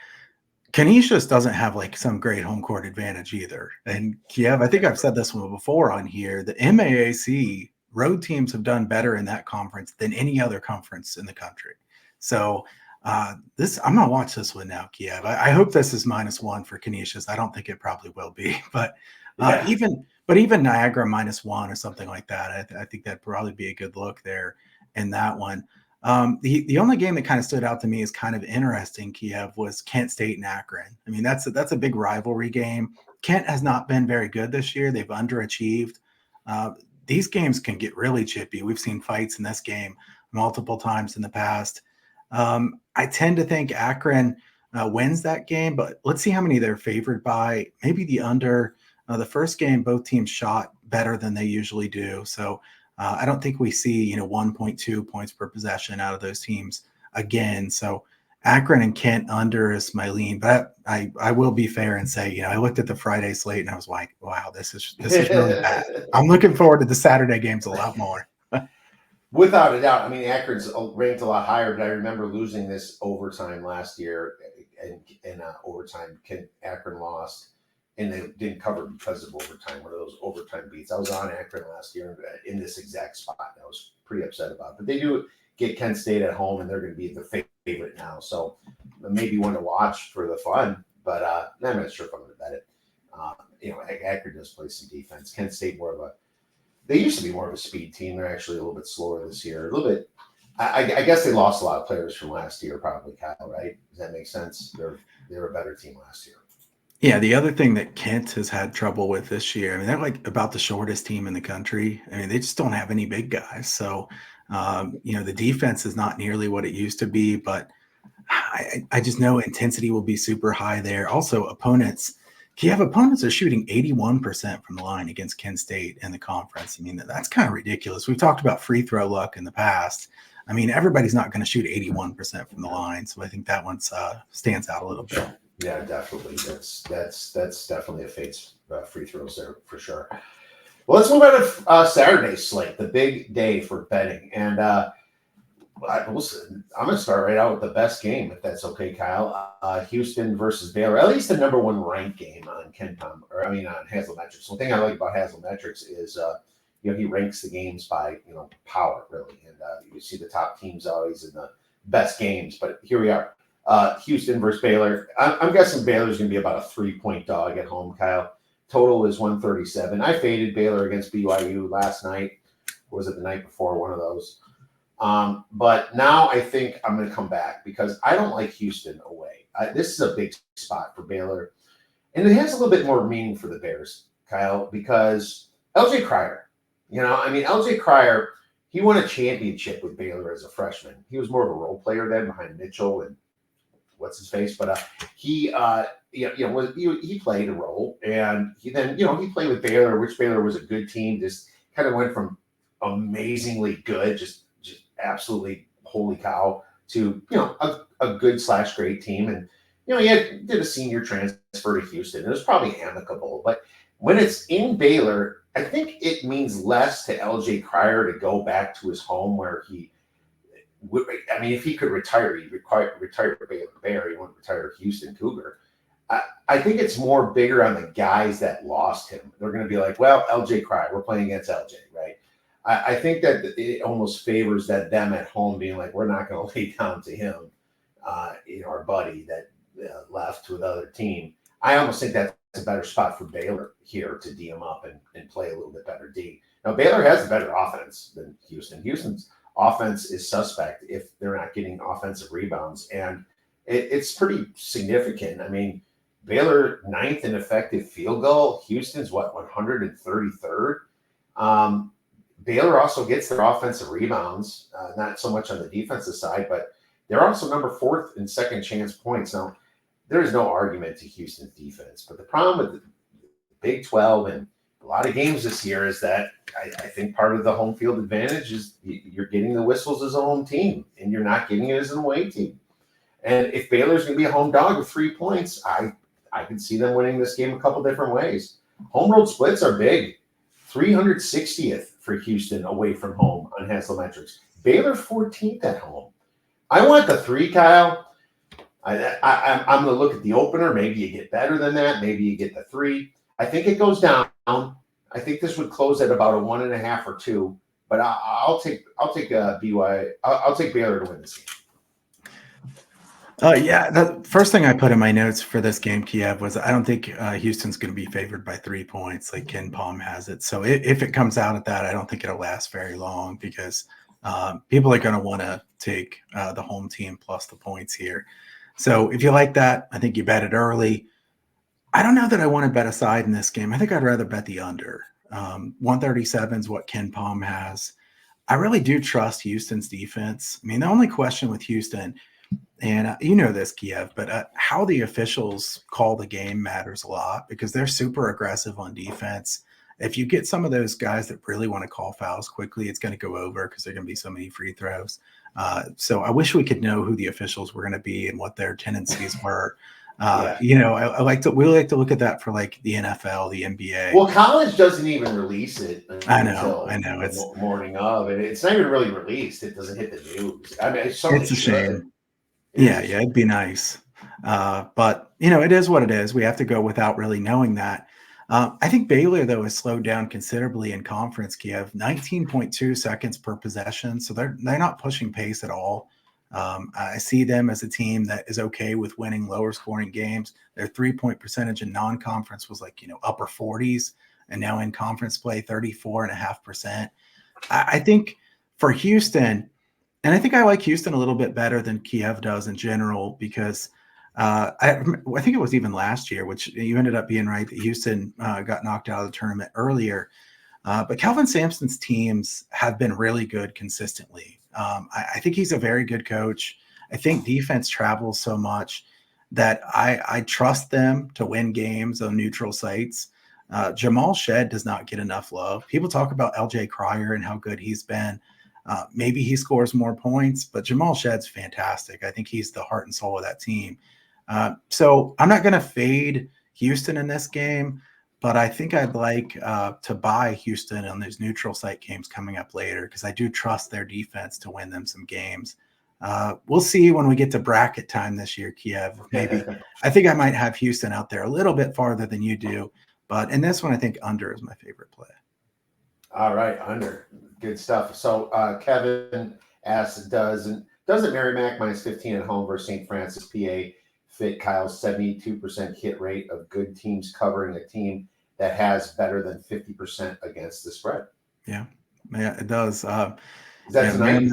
Canisius doesn't have some great home court advantage either. And Kiev, I think I've said this one before on here. The MAAC road teams have done better in that conference than any other conference in the country. So I'm going to watch this one now, Kiev. I hope this is -1 for Canisius. I don't think it probably will be, but even Niagara -1 or something like that, I think that'd probably be a good look there in that one. The only game that kind of stood out to me as kind of interesting, Kiev, was Kent State and Akron. I mean, that's a big rivalry game. Kent has not been very good this year. They've underachieved. These games can get really chippy. We've seen fights in this game multiple times in the past. I tend to think Akron wins that game, but let's see how many they're favored by. Maybe the under. The first game, both teams shot better than they usually do. So I don't think we see 1.2 points per possession out of those teams again. So Akron and Kent under is my lean, but I will be fair and say, I looked at the Friday slate and I was like, wow, this is really bad. I'm looking forward to the Saturday games a lot more. Without a doubt. I mean, Akron's ranked a lot higher, but I remember losing this overtime last year, and in overtime, Akron lost, and they didn't cover because of overtime. One of those overtime beats. I was on Akron last year in this exact spot. I was pretty upset about it. But they do get Kent State at home, and they're going to be the favorite now. So maybe one to watch for the fun, but I'm not sure if I'm going to bet it. Akron does play some defense. Kent State they used to be more of a speed team. They're actually a little bit slower this year. A little bit. I guess they lost a lot of players from last year, probably, Kyle, right? Does that make sense? They're a better team last year. Yeah, the other thing that Kent has had trouble with this year, I mean, they're like about the shortest team in the country. I mean, they just don't have any big guys. So, the defense is not nearly what it used to be, but I just know intensity will be super high there. Also, opponents are shooting 81% from the line against Kent State in the conference. I mean, that's kind of ridiculous. We've talked about free throw luck in the past. I mean, everybody's not going to shoot 81% from the line. So I think that one stands out a little bit. Yeah, definitely. That's definitely a fate free throws there for sure. Well, let's move on to Saturday's slate, the big day for betting. And I'm going to start right out with the best game, if that's okay, Kyle. Houston versus Baylor, at least the number one ranked game on on Haslametrics. One thing I like about Haslametrics is, he ranks the games by, power, really. And you see the top teams always in the best games. But here we are. Houston versus Baylor. I'm guessing Baylor's going to be about a 3-point dog at home, Kyle. Total is 137. I faded Baylor against BYU last night. Or was it the night before? One of those. But now I think I'm going to come back because I don't like Houston away. This is a big spot for Baylor. And it has a little bit more meaning for the Bears, Kyle, because LJ Cryer, LJ Cryer, he won a championship with Baylor as a freshman. He was more of a role player then behind Mitchell and what's his face, but he played a role, and he played with Baylor, which Baylor was a good team. Just kind of went from amazingly good, just absolutely holy cow, to a good / great team. And he did a senior transfer to Houston. It was probably amicable, but when it's in Baylor, I think it means less to LJ Cryer to go back to his home where he. If he could retire, he'd retire Baylor Bear. He wouldn't retire Houston Cougar. I think it's more bigger on the guys that lost him. They're going to be like, well, LJ Cryer, we're playing against LJ, right? I think that it almost favors them at home being like, we're not going to lay down to him, our buddy that left to another team. I almost think that's a better spot for Baylor here to D him up and play a little bit better D. Now, Baylor has a better offense than Houston. Houston's offense is suspect if they're not getting offensive rebounds. And it's pretty significant. I mean, Baylor 9th in effective field goal. Houston's 133rd. Baylor also gets their offensive rebounds, not so much on the defensive side, but they're also number 4th in second chance points. Now, there is no argument to Houston's defense, but the problem with the Big 12 and a lot of games this year is that I think part of the home field advantage is you're getting the whistles as a home team and you're not getting it as an away team. And if Baylor's going to be a home dog with 3 points, I can see them winning this game a couple different ways. Home road splits are big. 360th for Houston away from home on Haslametrics. Baylor 14th at home. I want the 3, Kyle. I'm going to look at the opener. Maybe you get better than that. Maybe you get the 3. I think it goes down. I think this would close at about a 1.5 or 2. But I'll take BYU. I'll take Baylor to win this game. The first thing I put in my notes for this game, Kiev, was I don't think Houston's going to be favored by 3 points like Ken Palm has it. So if it comes out at that, I don't think it'll last very long because people are going to want to take the home team plus the points here. So if you like that, I think you bet it early. I don't know that I want to bet a side in this game. I think I'd rather bet the under. 137 is what Ken Palm has. I really do trust Houston's defense. I mean, the only question with Houston, and you know this, Kiev, but how the officials call the game matters a lot because they're super aggressive on defense. If you get some of those guys that really want to call fouls quickly, it's going to go over because there are going to be so many free throws. So I wish we could know who the officials were going to be and what their tendencies were. Yeah. We like to look at that for like the NFL, the NBA. Well, college doesn't even release it I until know. the morning of, and it's not even really released. It doesn't hit the news. I mean, It's a should. shame. It is Yeah, a yeah, shame. it'd be nice. But it is what it is. We have to go without really knowing that. I think Baylor, though, has slowed down considerably in conference. Kiev, 19.2 seconds per possession, so they're not pushing pace at all. I see them as a team that is okay with winning lower scoring games. Their 3-point percentage in non-conference was like upper 40s, and now in conference play, 34.5%. I think for Houston. And I think I like Houston a little bit better than Kiev does in general because I think it was even last year, which you ended up being right that Houston got knocked out of the tournament earlier. But Calvin Sampson's teams have been really good consistently. I think he's a very good coach. I think defense travels so much that I trust them to win games on neutral sites. Jamal Shed does not get enough love. People talk about LJ Cryer and how good he's been. Maybe he scores more points, but Jamal Shed's fantastic. I think he's the heart and soul of that team. So I'm not going to fade Houston in this game, but I think I'd like to buy Houston on those neutral site games coming up later because I do trust their defense to win them some games. We'll see when we get to bracket time this year, Kiev. Maybe I think I might have Houston out there a little bit farther than you do, but in this one, I think under is my favorite play. All right, under. Good stuff. So Kevin asks, doesn't Merrimack minus 15 at home versus St. Francis, PA fit Kyle's 72% hit rate of good teams covering a team that has better than 50% against the spread? Yeah, it does. That's nice.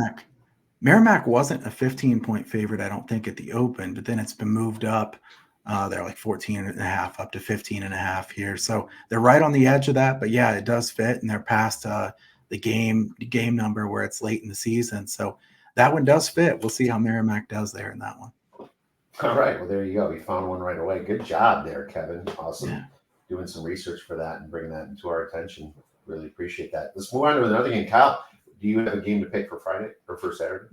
Merrimack wasn't a 15-point favorite, I don't think, at the Open, but then it's been moved up. They're like 14 and a half up to 15 and a half here. So they're right on the edge of that, but yeah, it does fit. And they're past the game number where it's late in the season. So that one does fit. We'll see how Merrimack does there in that one. All right. Well, there you go. You found one right away. Good job there, Kevin. Awesome. Yeah. Doing some research for that and bringing that into our attention. Really appreciate that. Let's move on to another game. Kyle, do you have a game to pick for Friday or for Saturday?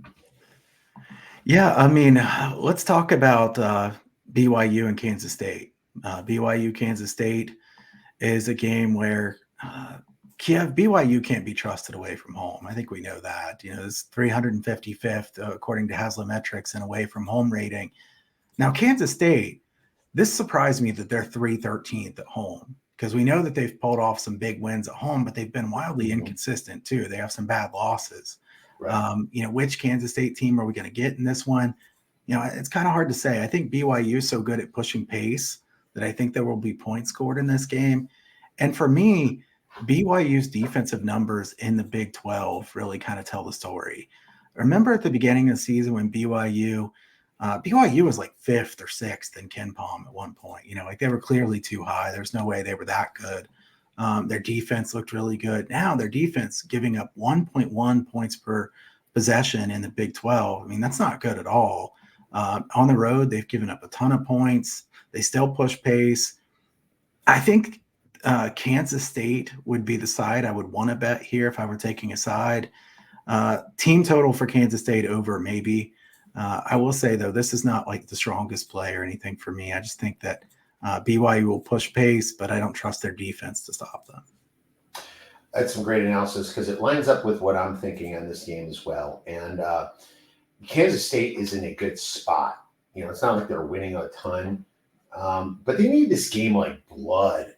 Yeah, I mean, let's talk about BYU and Kansas State. BYU Kansas State is a game where BYU can't be trusted away from home. I think we know that. It's 355th according to Haslametrics and away from home rating. Now, Kansas State, this surprised me that they're 313th at home because we know that they've pulled off some big wins at home, but they've been wildly inconsistent too. They have some bad losses. Right. Which Kansas State team are we going to get in this one? It's kind of hard to say. I think BYU is so good at pushing pace that I think there will be points scored in this game. And for me, BYU's defensive numbers in the Big 12 really kind of tell the story. Remember at the beginning of the season when BYU was like 5th or 6th in Ken Palm at one point. Like they were clearly too high. There's no way they were that good. Their defense looked really good. Now their defense giving up 1.1 points per possession in the Big 12. I mean, that's not good at all. On the road, they've given up a ton of points. They still push pace. I think Kansas State would be the side I would want to bet here if I were taking a side. Team total for Kansas State over maybe. I will say, though, this is not like the strongest play or anything for me. I just think that BYU will push pace, but I don't trust their defense to stop them. That's some great analysis because it lines up with what I'm thinking on this game as well. And Kansas State is in a good spot. It's not like they're winning a ton, but they need this game like blood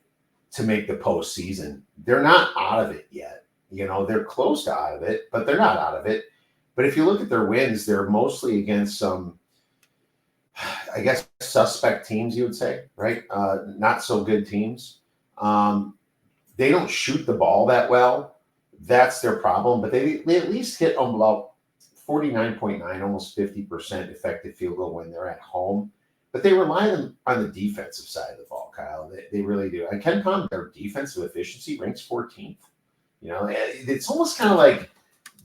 to make the postseason. They're not out of it yet. They're close to out of it, but they're not out of it. But if you look at their wins, they're mostly against some, I guess, suspect teams, you would say, right? Not so good teams. They don't shoot the ball that well. That's their problem. But they at least hit about 49.9, almost 50% effective field goal when they're at home. But they rely on the defensive side of the ball, Kyle. They really do. And Ken Palm, their defensive efficiency ranks 14th. It's almost kind of like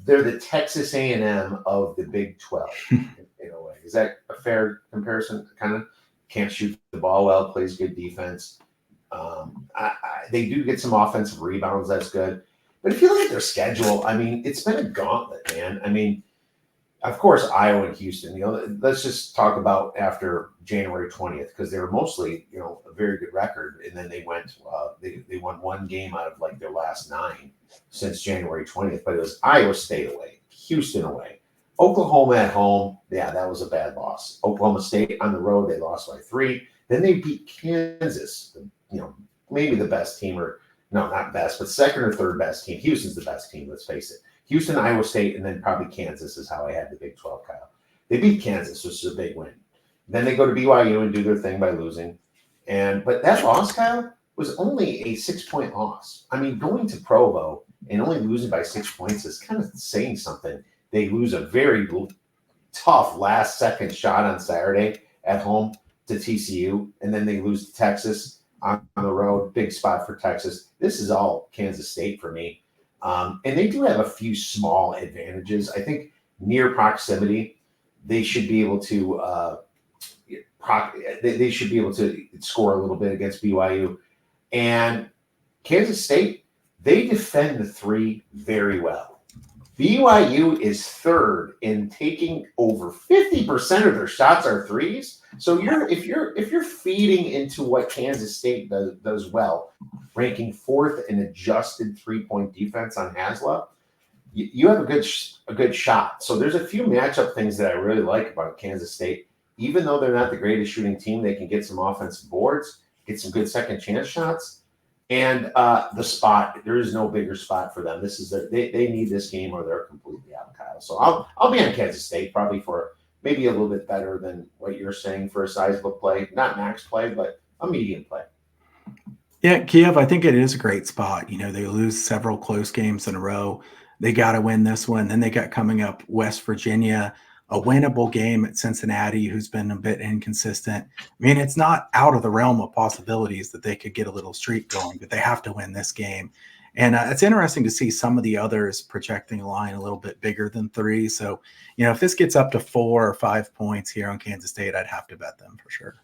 they're the Texas A&M of the Big 12 in a way. Is that a fair comparison? Kind of can't shoot the ball well, plays good defense. They do get some offensive rebounds. That's good. But if you look at their schedule, I mean, it's been a gauntlet, man. I mean, of course, Iowa and Houston. Let's just talk about after January 20th, because they were mostly, a very good record, and then they went, they won one game out of like their last 9 since January 20th. But it was Iowa State away, Houston away, Oklahoma at home. Yeah, that was a bad loss. Oklahoma State on the road, they lost by 3. Then they beat Kansas, maybe the best team, or no, not best, but second or third best team. Houston's the best team, let's face it. Houston, Iowa State, and then probably Kansas is how I had the Big 12, Kyle. They beat Kansas, which is a big win. Then they go to BYU and do their thing by losing. But that loss, Kyle, was only a 6-point loss. I mean, going to Provo and only losing by 6 points is kind of saying something. They lose a very tough last-second shot on Saturday at home to TCU, and then they lose to Texas on the road. Big spot for Texas. This is all Kansas State for me. And they do have a few small advantages. I think near proximity, they should be able to they should be able to score a little bit against BYU. And Kansas State, they defend the 3 very well. BYU is third in taking over 50% of their shots are threes. So if you're feeding into what Kansas State does well, ranking 4th in adjusted 3-point defense on Hasla, you have a good shot. So there's a few matchup things that I really like about Kansas State. Even though they're not the greatest shooting team, they can get some offensive boards, get some good second chance shots. And the spot, there is no bigger spot for them. This is they need this game or they're completely out, Kyle. So I'll be on Kansas State probably for maybe a little bit better than what you're saying for a sizable play. Not max play, but a medium play. Yeah, Kiev, I think it is a great spot. They lose several close games in a row. They got to win this one. Then they got coming up West Virginia, a winnable game at Cincinnati, who's been a bit inconsistent. I mean, it's not out of the realm of possibilities that they could get a little streak going, but they have to win this game. And it's interesting to see some of the others projecting a line a little bit bigger than 3. So, if this gets up to 4 or 5 points here on Kansas State, I'd have to bet them for sure.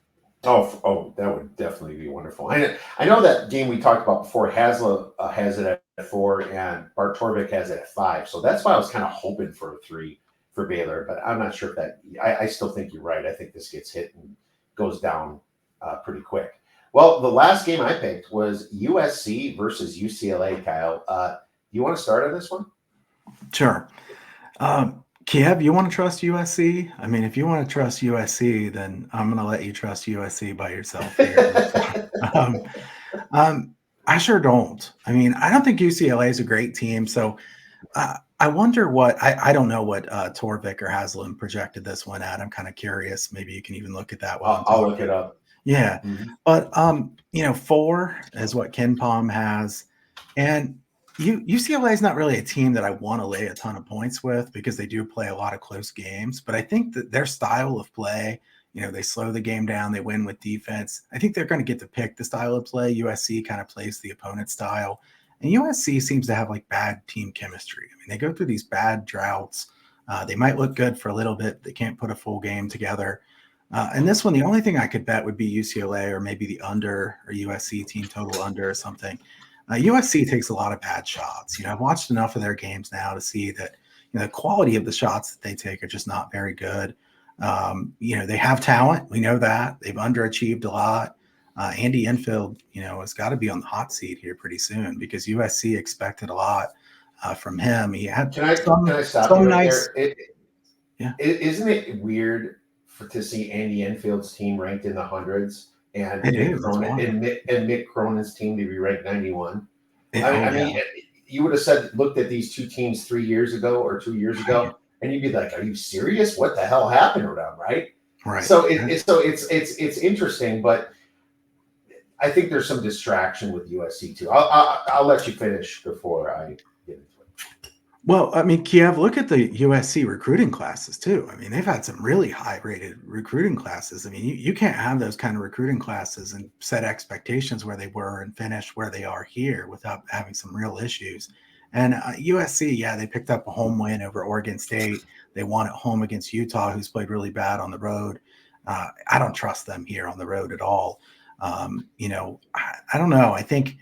Oh, that would definitely be wonderful. I know that game we talked about before, Hasla has it at 4 and Bart Torvik has it at 5. So that's why I was kind of hoping for a 3 for Baylor, but I'm not sure if that. I still think you're right. I think this gets hit and goes down pretty quick. Well, the last game I picked was USC versus UCLA. Kyle, you want to start on this one? Sure. Kiev, you want to trust USC? I mean, if you want to trust USC, then I'm going to let you trust USC by yourself here. I sure don't. I mean, I don't think UCLA is a great team. So I wonder what I don't know what Torvik or Haslam projected this one at. I'm kind of curious. Maybe you can even look at that one. I'll look it up. Yeah. Mm-hmm. But 4 is what Ken Palm has. And UCLA is not really a team that I want to lay a ton of points with because they do play a lot of close games. But I think that their style of play, they slow the game down, they win with defense. I think they're going to get to pick the style of play. USC kind of plays the opponent's style. And USC seems to have like bad team chemistry. I mean, they go through these bad droughts. They might look good for a little bit. They can't put a full game together. And this one, the only thing I could bet would be UCLA or maybe the under or USC team total under or something. USC takes a lot of bad shots. I've watched enough of their games now to see that the quality of the shots that they take are just not very good. They have talent. We know that. They've underachieved a lot. Andy Enfield, has got to be on the hot seat here pretty soon because USC expected a lot from him. He had can I stop you right nice. Yeah. Isn't it weird to see Andy Enfield's team ranked in the hundreds and Mick Cronin's team to be ranked 91? I mean, you would have looked at these two teams 3 years ago or 2 years ago, and you'd be like, "Are you serious? What the hell happened to them?" Right? Right. So it's interesting, but I think there's some distraction with USC too. I'll let you finish before I get into it. Well, I mean, Kiev, look at the USC recruiting classes too. I mean, they've had some really high-rated recruiting classes. I mean, you can't have those kind of recruiting classes and set expectations where they were and finish where they are here without having some real issues. And USC, yeah, they picked up a home win over Oregon State. They won at home against Utah, who's played really bad on the road. I don't trust them here on the road at all. I don't know. I think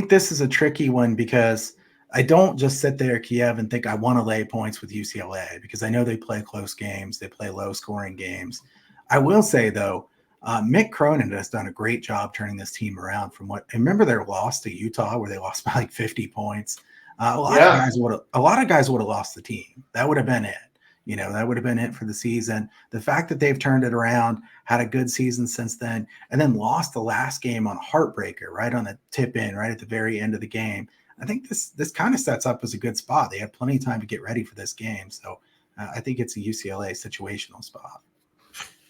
this is a tricky one because I don't just sit there, Kiev, and think I want to lay points with UCLA because I know they play close games. They play low scoring games. I will say, though, Mick Cronin has done a great job turning this team around from what I remember their loss to Utah where they lost by like 50 points. A lot of guys would have lost the team. That would have been it. That would have been it for the season. The fact that they've turned it around, had a good season since then, and then lost the last game on a heartbreaker, right on the tip in, right at the very end of the game. I think this kind of sets up as a good spot. They had plenty of time to get ready for this game. So I think it's a UCLA situational spot.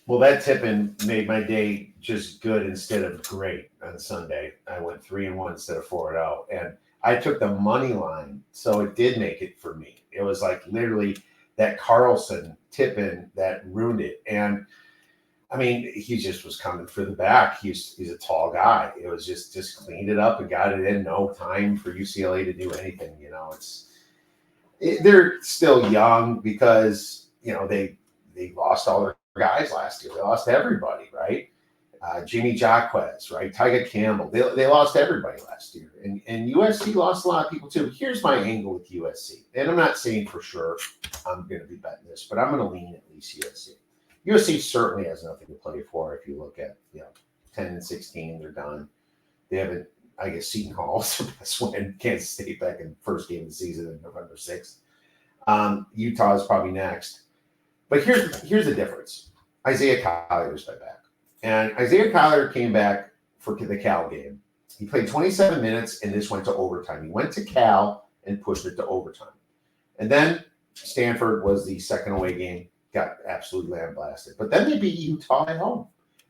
Well, that tip-in made my day just good instead of great on Sunday. I went 3-1 instead of 4-0. And I took the money line, so it did make it for me. It was like literally that Carlson tip-in that ruined it. And I mean, he just was coming for the back. He's a tall guy. It was just cleaned it up and got it in. No time for UCLA to do anything. They're still young because they lost all their guys last year. They lost everybody, right? Jimmy Jaquez, right? Tyga Campbell. They lost everybody last year, and USC lost a lot of people too. Here's my angle with USC, and I'm not saying for sure I'm going to be betting this, but I'm going to lean at least USC. USC certainly has nothing to play for. If you look at 10-16, they're done. They haven't. I guess Seton Hall's their best win. Kansas State back in the first game of the season on November 6th. Utah is probably next. But here's the difference. Isaiah Collier is back. And Isaiah Collier came back for the Cal game. He played 27 minutes, and this went to overtime. He went to Cal and pushed it to overtime. And then Stanford was the second away game, got absolutely lambasted. But then they beat Utah at home.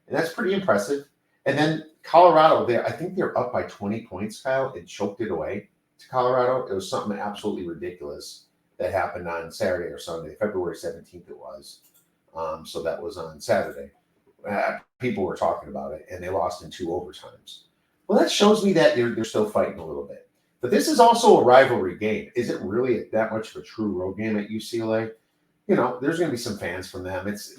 And that's pretty impressive. And then Colorado, I think they're up by 20 points, Kyle, and choked it away to Colorado. It was something absolutely ridiculous that happened on Saturday or Sunday. February 17th it was. So that was on Saturday. People were talking about it, and they lost in 2 overtimes. Well, that shows me that they're still fighting a little bit. But this is also a rivalry game. Is it really that much of a true road game at UCLA? There's going to be some fans from them. It's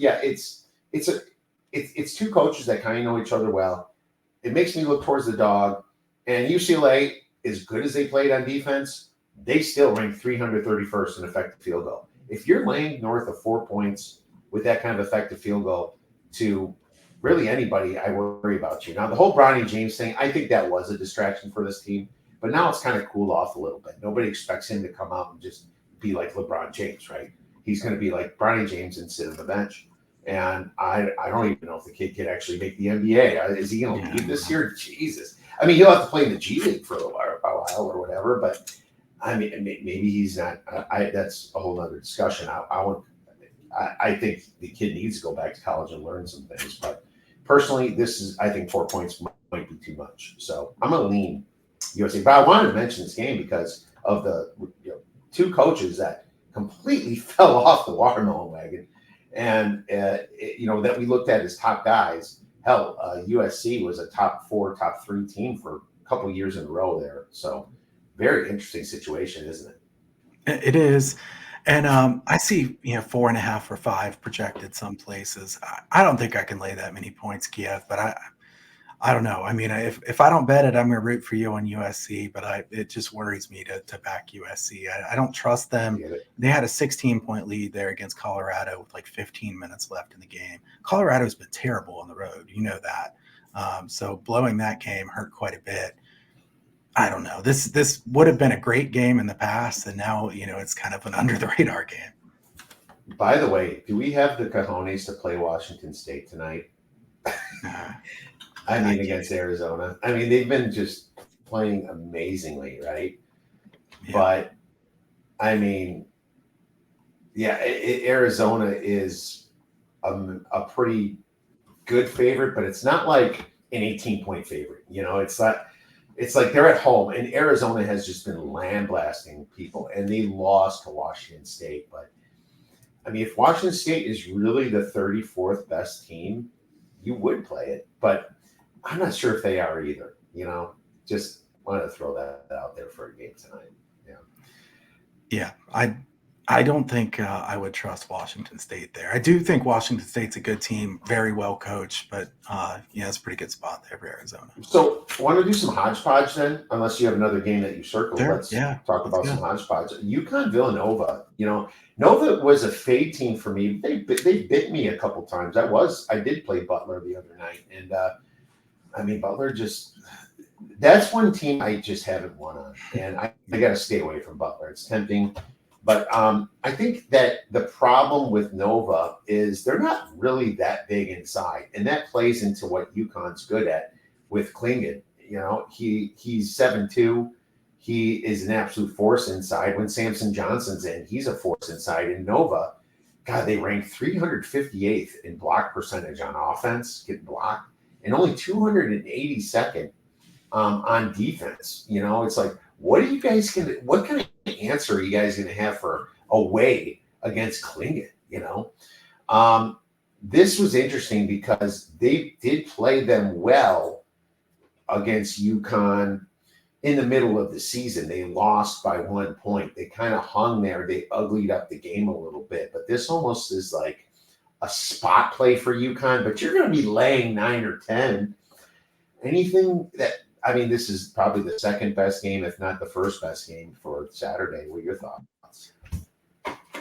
two coaches that kind of know each other well. It makes me look towards the dog. And UCLA, as good as they played on defense, they still rank 331st in effective field goal. If you're laying north of 4 points with that kind of effective field goal to really anybody, I worry about you. Now, the whole Bronny James thing, I think that was a distraction for this team. But now it's kind of cooled off a little bit. Nobody expects him to come out and just be like LeBron James, right? He's going to be like Bronny James and sit on the bench. And I don't even know if the kid can actually make the NBA. Is he going to leave this year? Jesus. I mean, he'll have to play in the G League for a while or whatever. But, I mean, maybe he's not. That's a whole other discussion. I think the kid needs to go back to college and learn some things. But personally, I think 4 points might be too much. So I'm going to lean USC. But I wanted to mention this game because of the two coaches that completely fell off the watermelon wagon. And, that we looked at as top guys. Hell, USC was a top 4, top 3 team for a couple of years in a row there. So very interesting situation, isn't it? It is. And I see, 4.5 or 5 projected some places. I don't think I can lay that many points, Kiev, but I don't know. I mean, if I don't bet it, I'm going to root for you on USC, but it just worries me to back USC. I don't trust them. They had a 16-point lead there against Colorado with like 15 minutes left in the game. Colorado's been terrible on the road. You know that. So blowing that game hurt quite a bit. I don't know. This would have been a great game in the past, and now, it's kind of an under-the-radar game. By the way, do we have the cojones to play Washington State tonight? I mean, against Arizona. I mean, they've been just playing amazingly, right? Yeah. But, I mean, Arizona is a pretty good favorite, but it's not like an 18-point favorite. It's like they're at home, and Arizona has just been lambasting people, and they lost to Washington State. But, I mean, if Washington State is really the 34th best team, you would play it. But I'm not sure if they are either. Just wanted to throw that out there for a game tonight. Yeah. I don't think I would trust Washington State there. I do think Washington State's a good team, very well coached, but it's a pretty good spot there for Arizona. So, want to do some hodgepodge then? Unless you have another game that you circled, Sure. let's Yeah. talk Let's about go. some hodgepodge. UConn Villanova. Nova was a fade team for me. They bit me a couple times. I did play Butler the other night, and Butler just. That's one team I just haven't won on, and I got to stay away from Butler. It's tempting. But I think that the problem with Nova is they're not really that big inside, and that plays into what UConn's good at with Klingon. He's 7'2". He is an absolute force inside. When Samson Johnson's in, he's a force inside. And Nova, God, they rank 358th in block percentage on offense, getting blocked, and only 282nd on defense. It's like, what kind of answer are you guys going to have for away against Klingon? This was interesting because they did play them well against UConn in the middle of the season. They lost by 1 point. They kind of hung there. They uglied up the game a little bit, but this almost is like a spot play for UConn, but you're going to be laying 9 or 10. This is probably the second best game, if not the first best game for Saturday. What are your thoughts?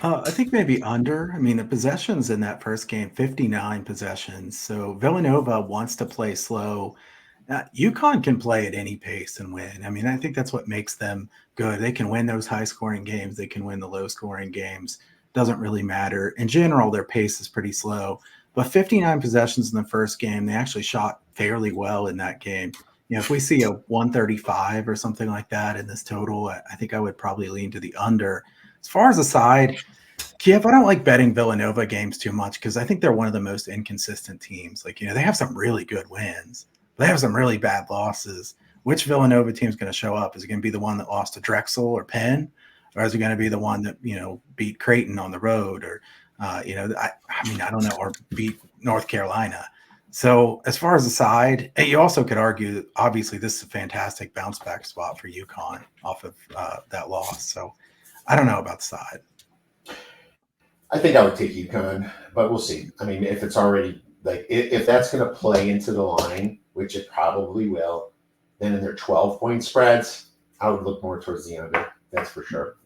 I think maybe under. The possessions in that first game, 59 possessions. So Villanova wants to play slow. UConn can play at any pace and win. I think that's what makes them good. They can win those high-scoring games. They can win the low-scoring games. Doesn't really matter. In general, their pace is pretty slow. But 59 possessions in the first game, they actually shot fairly well in that game. If we see a 135 or something like that in this total, I think I would probably lean to the under. As far as the side, Kiev, I don't like betting Villanova games too much because I think they're one of the most inconsistent teams. They have some really good wins. They have some really bad losses. Which Villanova team is going to show up? Is it going to be the one that lost to Drexel or Penn? Or is it going to be the one that, beat Creighton on the road or, I don't know, or beat North Carolina? So as far as the side, you also could argue that obviously this is a fantastic bounce back spot for UConn off of that loss. So I don't know about the side. I think I would take UConn, but we'll see. If it's already if that's going to play into the line, which it probably will, then in their 12-point spreads, I would look more towards the under. That's for sure.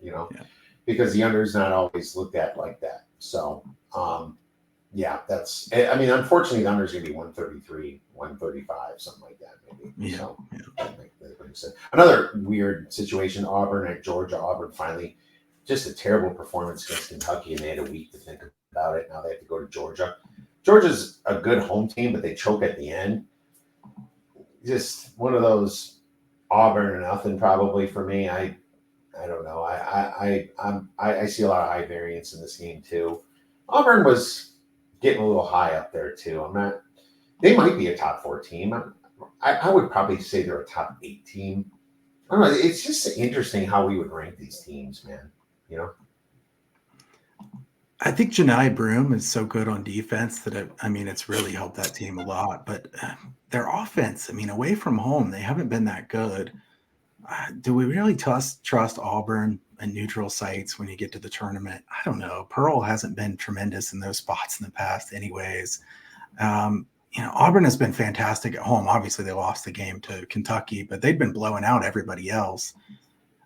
Because the under is not always looked at like that. So, that's. Unfortunately, the under is going to be 133, 135, something like that, maybe. Yeah. So, that makes sense. Another weird situation: Auburn at Georgia. Auburn finally, just a terrible performance against Kentucky, and they had a week to think about it. Now they have to go to Georgia. Georgia's a good home team, but they choke at the end. Just one of those Auburn or nothing, probably for me. I don't know. I see a lot of high variance in this game too. Auburn was getting a little high up there too. They might be a top 4 team. I would probably say they're a top 8 team. I don't know. It's just interesting how we would rank these teams, man. I think Janai Broome is so good on defense that it's really helped that team a lot. But their offense, away from home, they haven't been that good. Do we really trust Auburn and neutral sites when you get to the tournament? I don't know. Pearl hasn't been tremendous in those spots in the past anyways. Auburn has been fantastic at home. Obviously, they lost the game to Kentucky, but they'd been blowing out everybody else.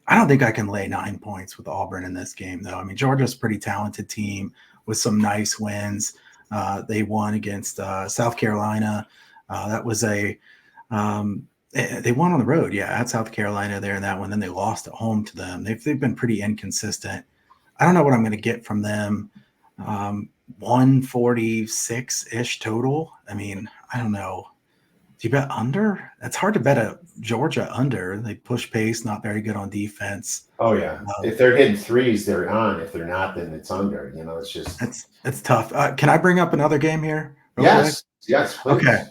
I don't think I can lay 9 points with Auburn in this game, though. Georgia's a pretty talented team with some nice wins. They won against South Carolina. That was they won on the road, at South Carolina there in that one. Then they lost at home to them. They've been pretty inconsistent. I don't know what I'm going to get from them. 146-ish total. I don't know. Do you bet under? It's hard to bet a Georgia under. They push pace, not very good on defense. Oh yeah. If they're hitting threes, they're on. If they're not, then it's under. It's just it's tough. Can I bring up another game here? Yes, please. Okay.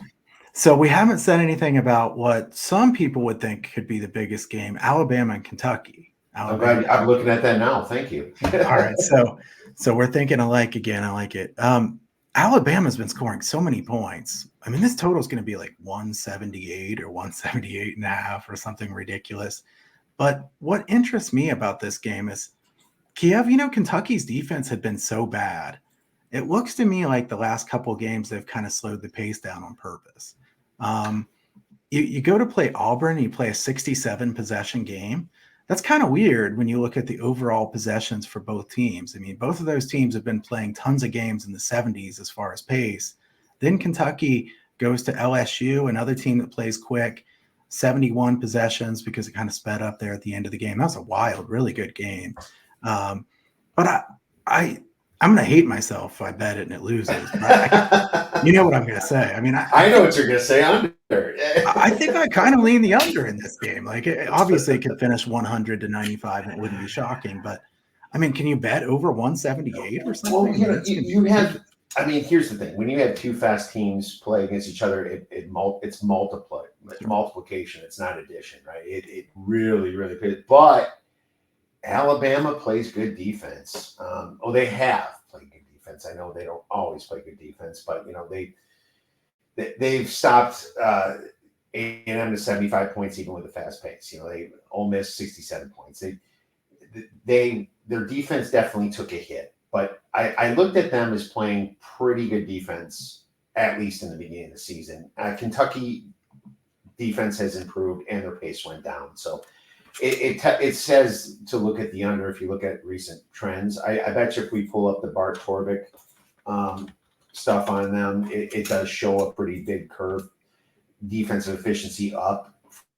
So we haven't said anything about what some people would think could be the biggest game: Alabama and Kentucky. I'm glad I'm looking at that now. Thank you. All right. So we're thinking alike again. I like it. Alabama's been scoring so many points. This total is going to be like 178 or 178.5 or something ridiculous. But what interests me about this game is Kiev, Kentucky's defense had been so bad. It looks to me like the last couple of games they've kind of slowed the pace down on purpose. You go to play Auburn, and you play a 67 possession game. That's kind of weird when you look at the overall possessions for both teams. I mean, both of those teams have been playing tons of games in the 70s as far as pace. Then Kentucky goes to LSU, another team that plays quick, 71 possessions because it kind of sped up there at the end of the game. That was a wild, really good game. But I'm going to hate myself if I bet it and it loses. You know what I'm going to say. I mean, I know what you're going to say. Under. I think I kind of lean the under in this game. Like, obviously, it could finish 100 to 95, and it wouldn't be shocking. But I mean, can you bet over 178 or something? Well, you have. I mean, here's the thing: when you have two fast teams play against each other, it's multiplication. It's not addition, right? It really, really. But Alabama plays good defense. They have played good defense. I know they don't always play good defense, but they've stopped A&M to 75 points even with a fast pace. Ole Miss 67 points. Their defense definitely took a hit, but I looked at them as playing pretty good defense, at least in the beginning of the season. Kentucky defense has improved and their pace went down. So it says to look at the under if you look at recent trends. I bet you if we pull up the Bart Torvik stuff on them, it does show a pretty big curve. Defensive efficiency up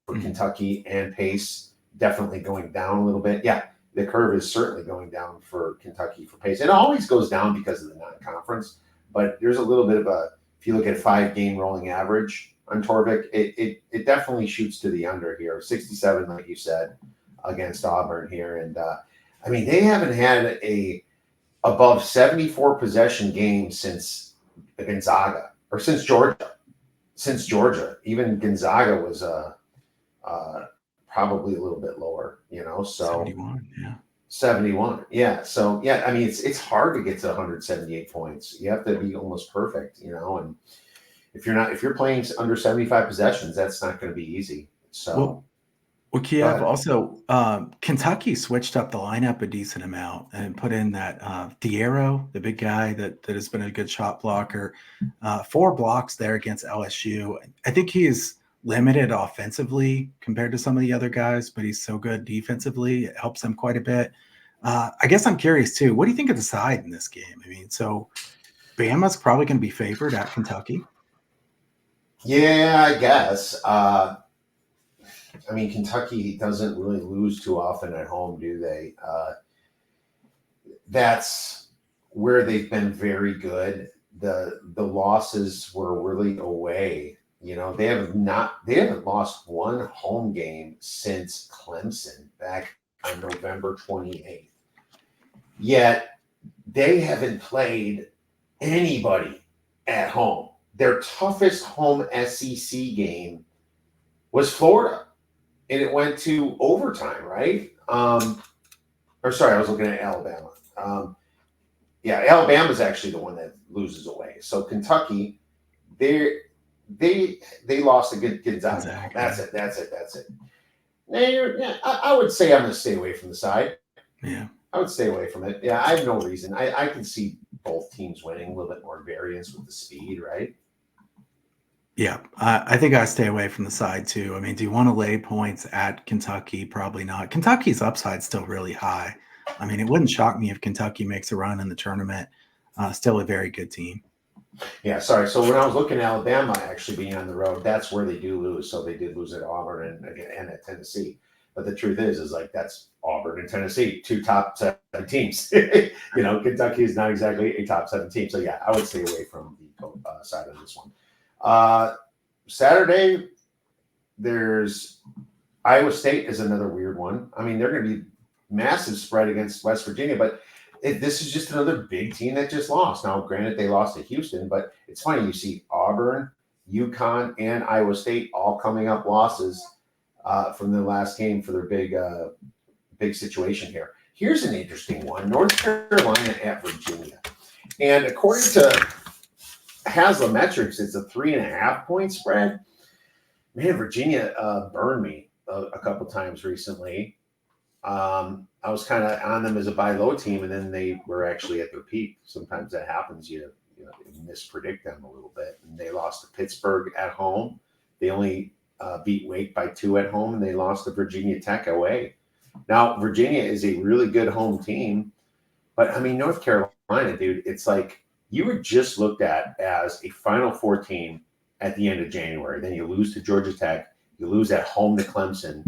for Kentucky and pace definitely going down a little bit. Yeah, the curve is certainly going down for Kentucky for pace. It always goes down because of the non-conference, but there's a little bit of if you look at 5-game rolling average on Torvik, it definitely shoots to the under here. 67, like you said, against Auburn here. And I mean, they haven't had a above 74 possession game since Gonzaga or since Georgia. Even Gonzaga was probably a little bit lower, so 71. Yeah. So yeah, I mean, it's hard to get to 178 points. You have to be almost perfect, and if you're playing under 75 possessions, that's not going to be easy. So well, Kiev also, Kentucky switched up the lineup a decent amount and put in that Thiero, the big guy that has been a good shot blocker, 4 blocks there against LSU. I think he is limited offensively compared to some of the other guys, but he's so good defensively. It helps them quite a bit. I guess I'm curious too. What do you think of the side in this game? I mean, so Bama's probably going to be favored at Kentucky. Yeah, I guess. I mean, Kentucky doesn't really lose too often at home, do they? That's where they've been very good. The losses were really away. They haven't lost one home game since Clemson back on November 28th. Yet they haven't played anybody at home. Their toughest home SEC game was Florida, and it went to overtime, right? Or sorry, I was looking at Alabama. Alabama's actually the one that loses away. So Kentucky, they lost a good Gonzaga. That's it. Now I would say I'm going to stay away from the side. Yeah, I would stay away from it. Yeah, I have no reason. I can see both teams winning, a little bit more variance with the speed, right? Yeah, I think I stay away from the side too. I mean, do you want to lay points at Kentucky? Probably not. Kentucky's upside's still really high. I mean, it wouldn't shock me if Kentucky makes a run in the tournament. Still a very good team. Yeah, sorry. So when I was looking at Alabama actually being on the road, that's where they do lose. So they did lose at Auburn and at Tennessee. But the truth is like that's Auburn and Tennessee, 2 top 7 teams. Kentucky is not exactly a top 7 team. So yeah, I would stay away from the side of this one. Saturday, there's Iowa State is another weird one. I mean, they're going to be massive spread against West Virginia, but this is just another big team that just lost. Now, granted, they lost to Houston, but it's funny. You see Auburn, UConn, and Iowa State all coming up losses from their last game for their big situation here. Here's an interesting one. North Carolina at Virginia. And according to Haslametrics, it's a 3.5 point spread. Man, Virginia burned me a couple times recently. I was kind of on them as a buy low team, and then they were actually at their peak. Sometimes that happens. You mispredict them a little bit, and they lost to Pittsburgh at home. They only beat Wake by 2 at home, and they lost to Virginia Tech away. Now Virginia is a really good home team, but I mean North Carolina, dude, it's like you were just looked at as a Final Four team at the end of January. Then you lose to Georgia Tech, you lose at home to Clemson,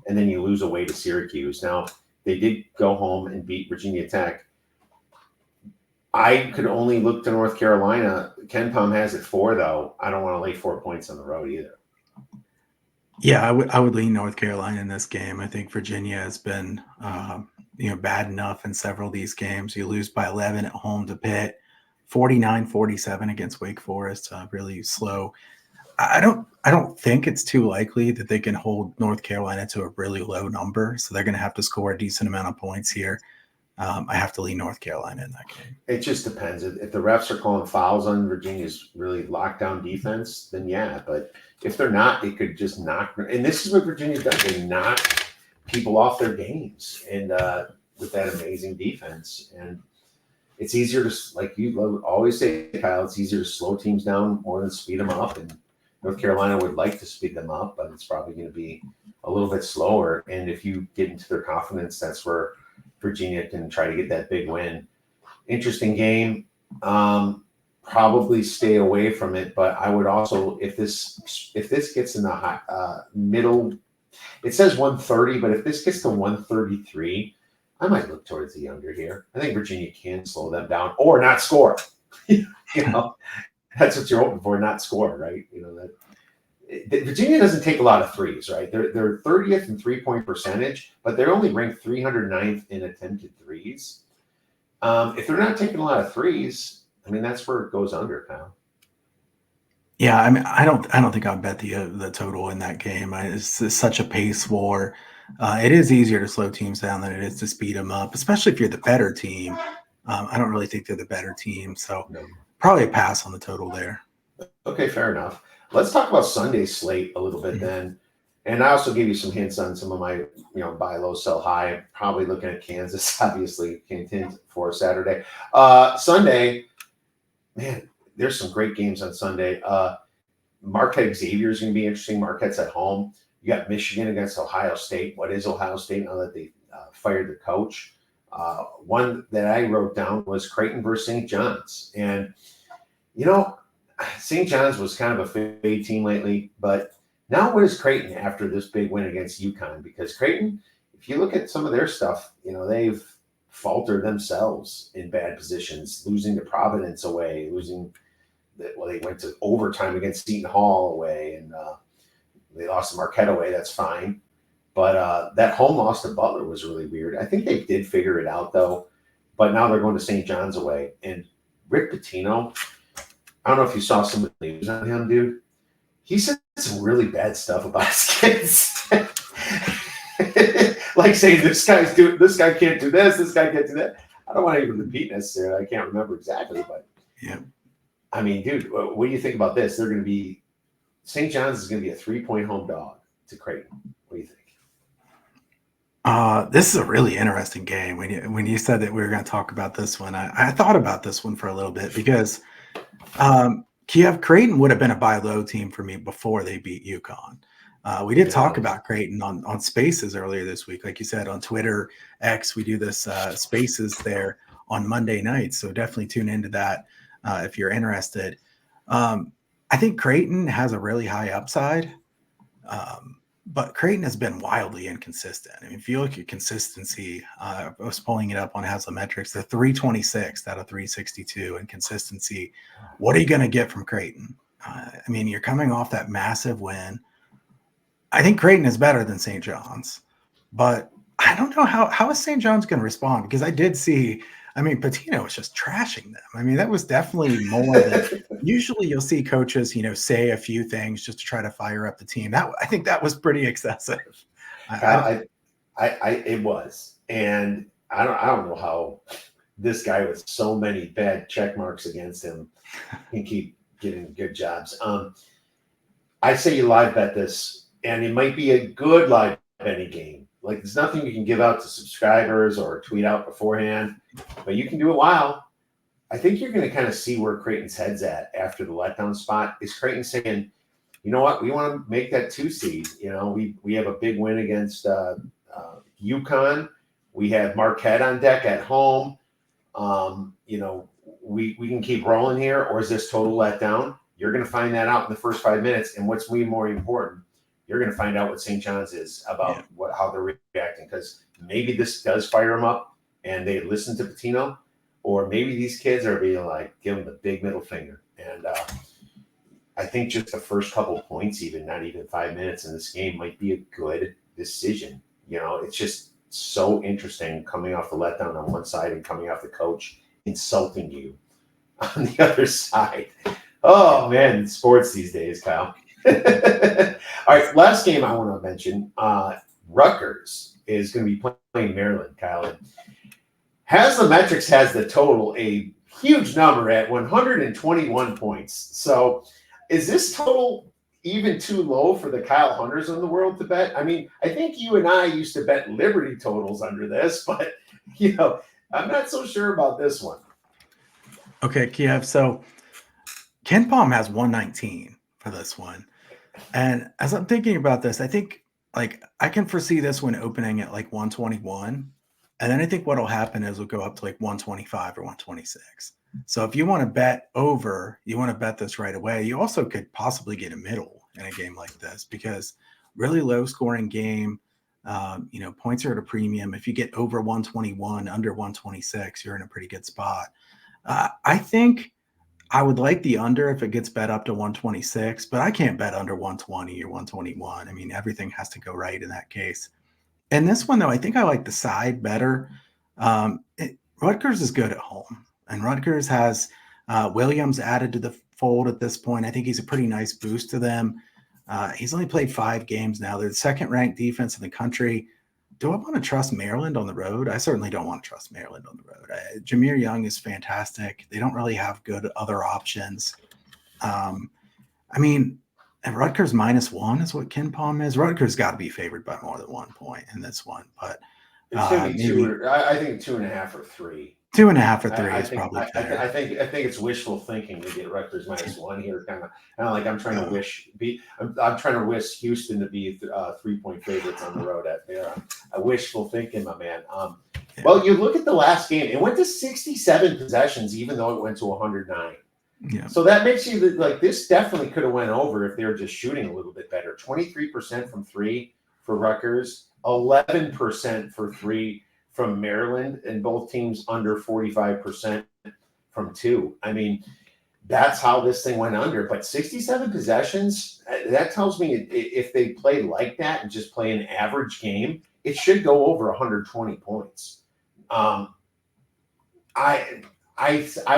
and then you lose away to Syracuse. Now, they did go home and beat Virginia Tech. I could only look to North Carolina. Ken Pom has it 4, though. I don't want to lay 4 points on the road either. Yeah, I would lean North Carolina in this game. I think Virginia has been bad enough in several of these games. You lose by 11 at home to Pitt, 49-47 against Wake Forest, really slow. I don't think it's too likely that they can hold North Carolina to a really low number. So they're going to have to score a decent amount of points here. I have to lean North Carolina in that game. It just depends. If the refs are calling fouls on Virginia's really lockdown defense, then yeah. But if they're not, they could just knock. And this is what Virginia does. They knock people off their games, and with that amazing defense. And it's easier to, like you always say, Kyle, it's easier to slow teams down more than speed them up. And North Carolina would like to speed them up, but it's probably going to be a little bit slower. And if you get into their confidence, that's where Virginia can try to get that big win. Interesting game. Probably stay away from it, but I would also, if this gets in the high, middle, it says 130, but if this gets to 133, I might look towards the under here. I think Virginia can slow them down or not score. That's what you're hoping for, not score, right? That Virginia doesn't take a lot of threes, right? They're 30th in 3-point percentage, but they're only ranked 309th in attempted threes. If they're not taking a lot of threes, I mean that's where it goes under, Kyle. Yeah, I mean, I don't think I'd bet the total in that game. It's such a pace war. It is easier to slow teams down than it is to speed them up, especially if you're the better team. I don't really think they're the better team, so probably a pass on the total there. Okay, fair enough. Let's talk about Sunday's slate a little bit then. And I also gave you some hints on some of my, buy low, sell high. Probably looking at Kansas, obviously, can't hint for Saturday. Sunday, man, there's some great games on Sunday. Marquette Xavier is going to be interesting. Marquette's at home. You got Michigan against Ohio State. What is Ohio State now that they fired the coach? One that I wrote down was Creighton versus St. John's. And, St. John's was kind of a fade team lately, but now what is Creighton after this big win against UConn? Because Creighton, if you look at some of their stuff, they've faltered themselves in bad positions, losing to Providence away, they went to overtime against Seton Hall away, and they lost to Marquette away. That's fine. But that home loss to Butler was really weird. I think they did figure it out, though. But now they're going to St. John's away. And Rick Pitino, I don't know if you saw some of the news on him, dude. He said some really bad stuff about his kids. Like saying this guy can't do this can't do that. I don't want to even repeat necessarily. I can't remember exactly, but yeah. I mean, dude, what do you think about this? St. John's is going to be a 3-point home dog to Creighton. What do you think? This is a really interesting game. When you said that we were going to talk about this one, I thought about this one for a little bit because Kiev Creighton would have been a buy low team for me before they beat UConn. We did talk about Creighton on Spaces earlier this week. Like you said, on Twitter, X, we do this Spaces there on Monday nights. So definitely tune into that if you're interested. I think Creighton has a really high upside, but Creighton has been wildly inconsistent. I mean, if you look at consistency, I was pulling it up on Haslametrics, they're 326th out of 362 in consistency. What are you going to get from Creighton? I mean, you're coming off that massive win. I think Creighton is better than St. John's, but I don't know how is St. John's going to respond, because I did see, Patino was just trashing them. I mean, that was definitely more than usually you'll see coaches, say a few things just to try to fire up the team. I think that was pretty excessive. It was, and I don't know how this guy with so many bad check marks against him can keep getting good jobs. I say you live bet this, and it might be a good live betting game like there's nothing you can give out to subscribers or tweet out beforehand, but you can do it while. I think you're going to kind of see where Creighton's head's at after the letdown spot. Is Creighton saying, you know what, we want to make that 2 seed. You know, we have a big win against UConn. We have Marquette on deck at home. You know, we can keep rolling here, or is this total letdown? You're going to find that out in the first 5 minutes. And what's way more important, you're going to find out what St. John's is about how they're reacting, because maybe this does fire them up and they listen to Pitino, or maybe these kids are being like, give them the big middle finger. And I think just the first couple of points, even not even 5 minutes in this game, might be a good decision. You know, it's just so interesting coming off the letdown on one side and coming off the coach insulting you on the other side. Oh, man, sports these days, Kyle. All right, last game I want to mention, Rutgers is going to be playing Maryland, Kyle. Haslametrics has the total, a huge number at 121 points. So is this total even too low for the Kyle Hunters in the world to bet? I mean, I think you and I used to bet Liberty totals under this, but, you know, I'm not so sure about this one. Okay, Kiev. So Ken Palm has 119 for this one. And as I'm thinking about this, I think like I can foresee this one opening at like 121. And then I think what'll happen is we'll go up to like 125 or 126. So if you want to bet over, you want to bet this right away. You also could possibly get a middle in a game like this, because really low scoring game, you know, points are at a premium. If you get over 121, under 126, you're in a pretty good spot. I think I would like the under if it gets bet up to 126, but I can't bet under 120 or 121. I mean, everything has to go right in that case. And this one, though, I think I like the side better. Rutgers is good at home, and Rutgers has Williams added to the fold at this point. I think he's a pretty nice boost to them. He's only played 5 games now. They're the second-ranked defense in the country. Do I want to trust Maryland on the road? I certainly don't want to trust Maryland on the road. Jameer Young is fantastic. They don't really have good other options. I mean, and Rutgers -1 is what Ken Palm is. Rutgers got to be favored by more than 1 point in this one, but it's going to be maybe, I think 2.5 or 3. 2.5 or 3 is probably fair. I think it's wishful thinking to get Rutgers -1 here. Kind of like I'm trying to wish I'm trying to wish Houston to be 3-point favorites on the road at there. Wishful thinking, my man. Well, you look at the last game; it went to 67 possessions, even though it went to 109. Yeah. So that makes you like this definitely could have went over if they were just shooting a little bit better. 23% from 3 for Rutgers, 11% for 3 from Maryland, and both teams under 45% from 2. I mean, that's how this thing went under. But 67 possessions, that tells me if they play like that and just play an average game, it should go over 120 points. I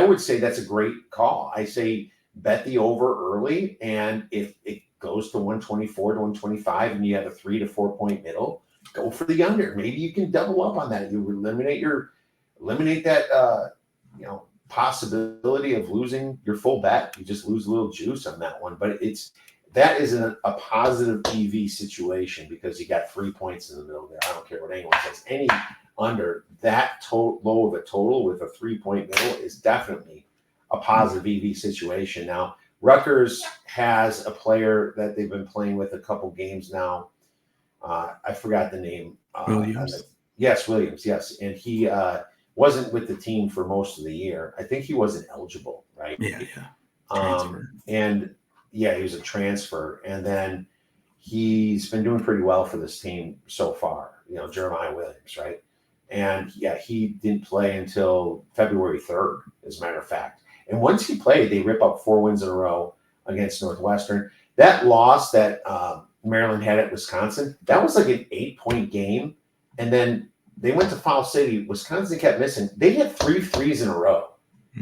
would say that's a great call. I say bet the over early, and if it goes to 124 to 125 and you have a 3 to 4 point middle, go for the under. Maybe you can double up on that. You eliminate that possibility of losing your full bet. You just lose a little juice on that one. But that is a positive EV situation because you got 3 points in the middle there. I don't care what anyone says. Any under that low of a total with a 3-point middle is definitely a positive EV situation. Now, Rutgers has a player that they've been playing with a couple games now. I forgot the name. Williams. Yes, Williams. Yes, and he wasn't with the team for most of the year. I think he wasn't eligible, right? Yeah. Transfer. And yeah, he was a transfer, and then he's been doing pretty well for this team so far. You know, Jeremiah Williams, right? And yeah, he didn't play until February 3rd, as a matter of fact. And once he played, they rip up 4 wins in a row against Northwestern. That loss that Maryland had at Wisconsin, that was like an 8-point game. And then they went to Foul City. Wisconsin kept missing. They had 3 threes in a row,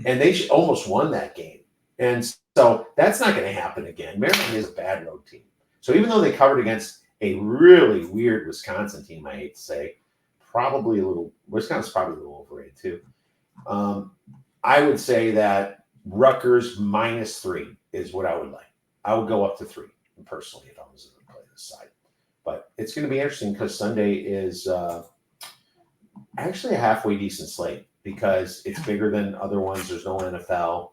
and they almost won that game. And so that's not going to happen again. Maryland is a bad road team. So even though they covered against a really weird Wisconsin team, I hate to say, Wisconsin's probably a little overrated too. I would say that Rutgers -3 is what I would like. I would go up to 3 personally if I was going to play this side. But it's going to be interesting because Sunday is actually a halfway decent slate because it's bigger than other ones. There's no NFL.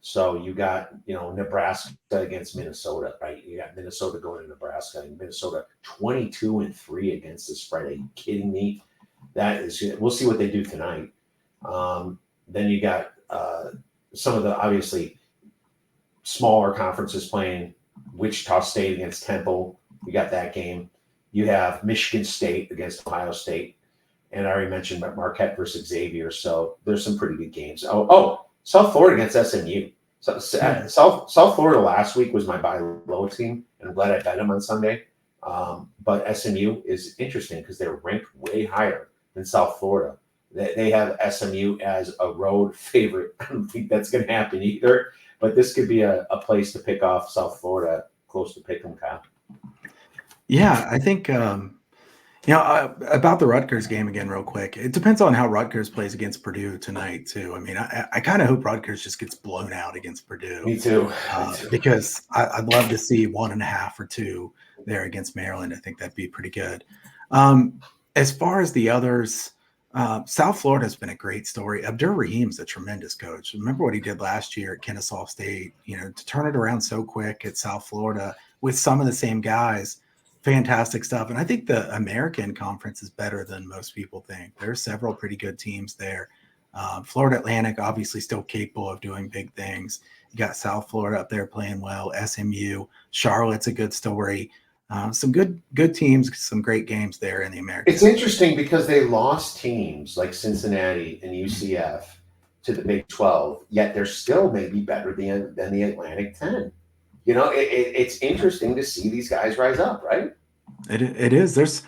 So you got, Nebraska against Minnesota, right? You got Minnesota going to Nebraska, and Minnesota 22-3 against the spread. Are you kidding me? That is, we'll see what they do tonight. Then you got some of the obviously smaller conferences playing. Wichita State against Temple. You got that game. You have Michigan State against Ohio State. And I already mentioned Marquette versus Xavier. So there's some pretty good games. Oh, South Florida against SMU. So South Florida last week was my buy low team, and I'm glad I bet them on Sunday. But SMU is interesting because they're ranked way higher than South Florida. They have SMU as a road favorite. I don't think that's going to happen either. But this could be a place to pick off South Florida, close to pick them, Kyle. Yeah, I think about the Rutgers game again, real quick. It depends on how Rutgers plays against Purdue tonight, too. I mean, I kind of hope Rutgers just gets blown out against Purdue. Me too. Because I'd love to see 1.5 or 2 there against Maryland. I think that'd be pretty good. As far as the others, South Florida has been a great story. Abdur Rahim's a tremendous coach. Remember what he did last year at Kennesaw State, to turn it around so quick at South Florida with some of the same guys. Fantastic stuff. And I think the American Conference is better than most people think. There are several pretty good teams there. Florida Atlantic, obviously still capable of doing big things. You got South Florida up there playing well. SMU, Charlotte's a good story. Some good teams, some great games there in the American. It's interesting because they lost teams like Cincinnati and UCF to the Big 12, yet they're still maybe better than the Atlantic 10. It's interesting to see these guys rise up, right? It is. There's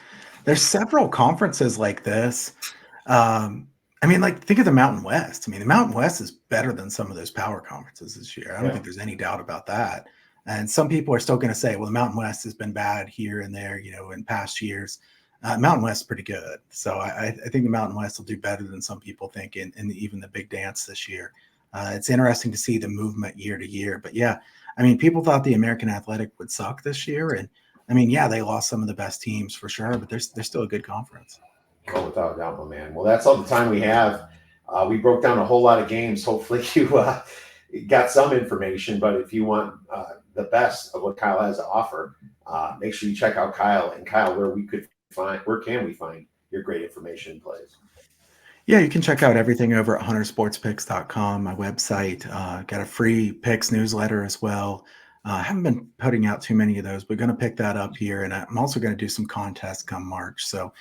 several conferences like this. Think of the Mountain West. The Mountain West is better than some of those power conferences this year. I don't think there's any doubt about that. And some people are still going to say, well, the Mountain West has been bad here and there, in past years. Mountain West is pretty good. So I think the Mountain West will do better than some people think in even the big dance this year. It's interesting to see the movement year to year. But yeah, people thought the American Athletic would suck this year. And they lost some of the best teams for sure, but they're still a good conference. Oh, without a doubt, my man. Well, that's all the time we have. We broke down a whole lot of games. Hopefully you got some information, but if you want the best of what Kyle has to offer, make sure you check out Kyle. And Kyle, where can we find your great information and plays? Yeah, you can check out everything over at huntersportspicks.com, my website. Got a free picks newsletter as well. I haven't been putting out too many of those, but going to pick that up here. And I'm also going to do some contests come March. So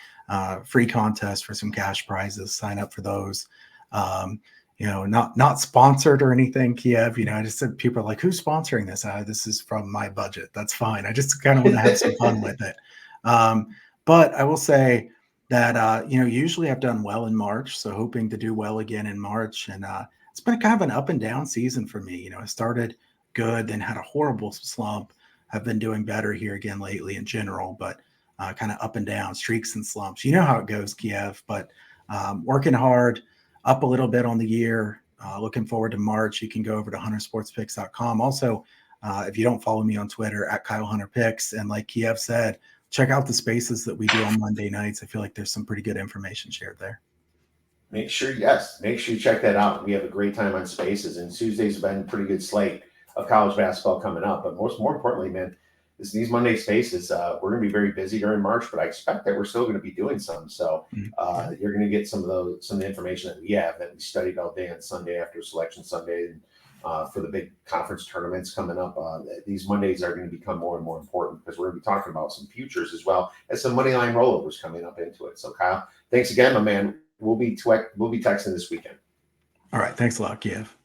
free contest for some cash prizes. Sign up for those. Not sponsored or anything, Kiev. I just said people are like, who's sponsoring this? This is from my budget. That's fine. I just kind of want to have some fun with it. But I will say that, usually I've done well in March. So hoping to do well again in March. And it's been kind of an up and down season for me. I started good, then had a horrible slump. I've been doing better here again lately in general, but kind of up and down, streaks and slumps. You know how it goes, Kiev, but working hard, up a little bit on the year. Looking forward to March. You can go over to huntersportspicks.com. Also, if you don't follow me on Twitter, at Kyle Hunter Picks. And like Kiev said, check out the spaces that we do on Monday nights. I feel like there's some pretty good information shared there. Make sure you check that out. We have a great time on Spaces, and Tuesday's been a pretty good slate of college basketball coming up. But more importantly, man, these Monday Spaces, we're going to be very busy during March, but I expect that we're still going to be doing some. So you're going to get some of the information that we have that we studied all day on Sunday after Selection Sunday. And for the big conference tournaments coming up, these Mondays are going to become more and more important because we're going to be talking about some futures as well as some money line rollovers coming up into it. So Kyle, thanks again, my man. We'll be texting this weekend. All right. Thanks a lot, Kiev.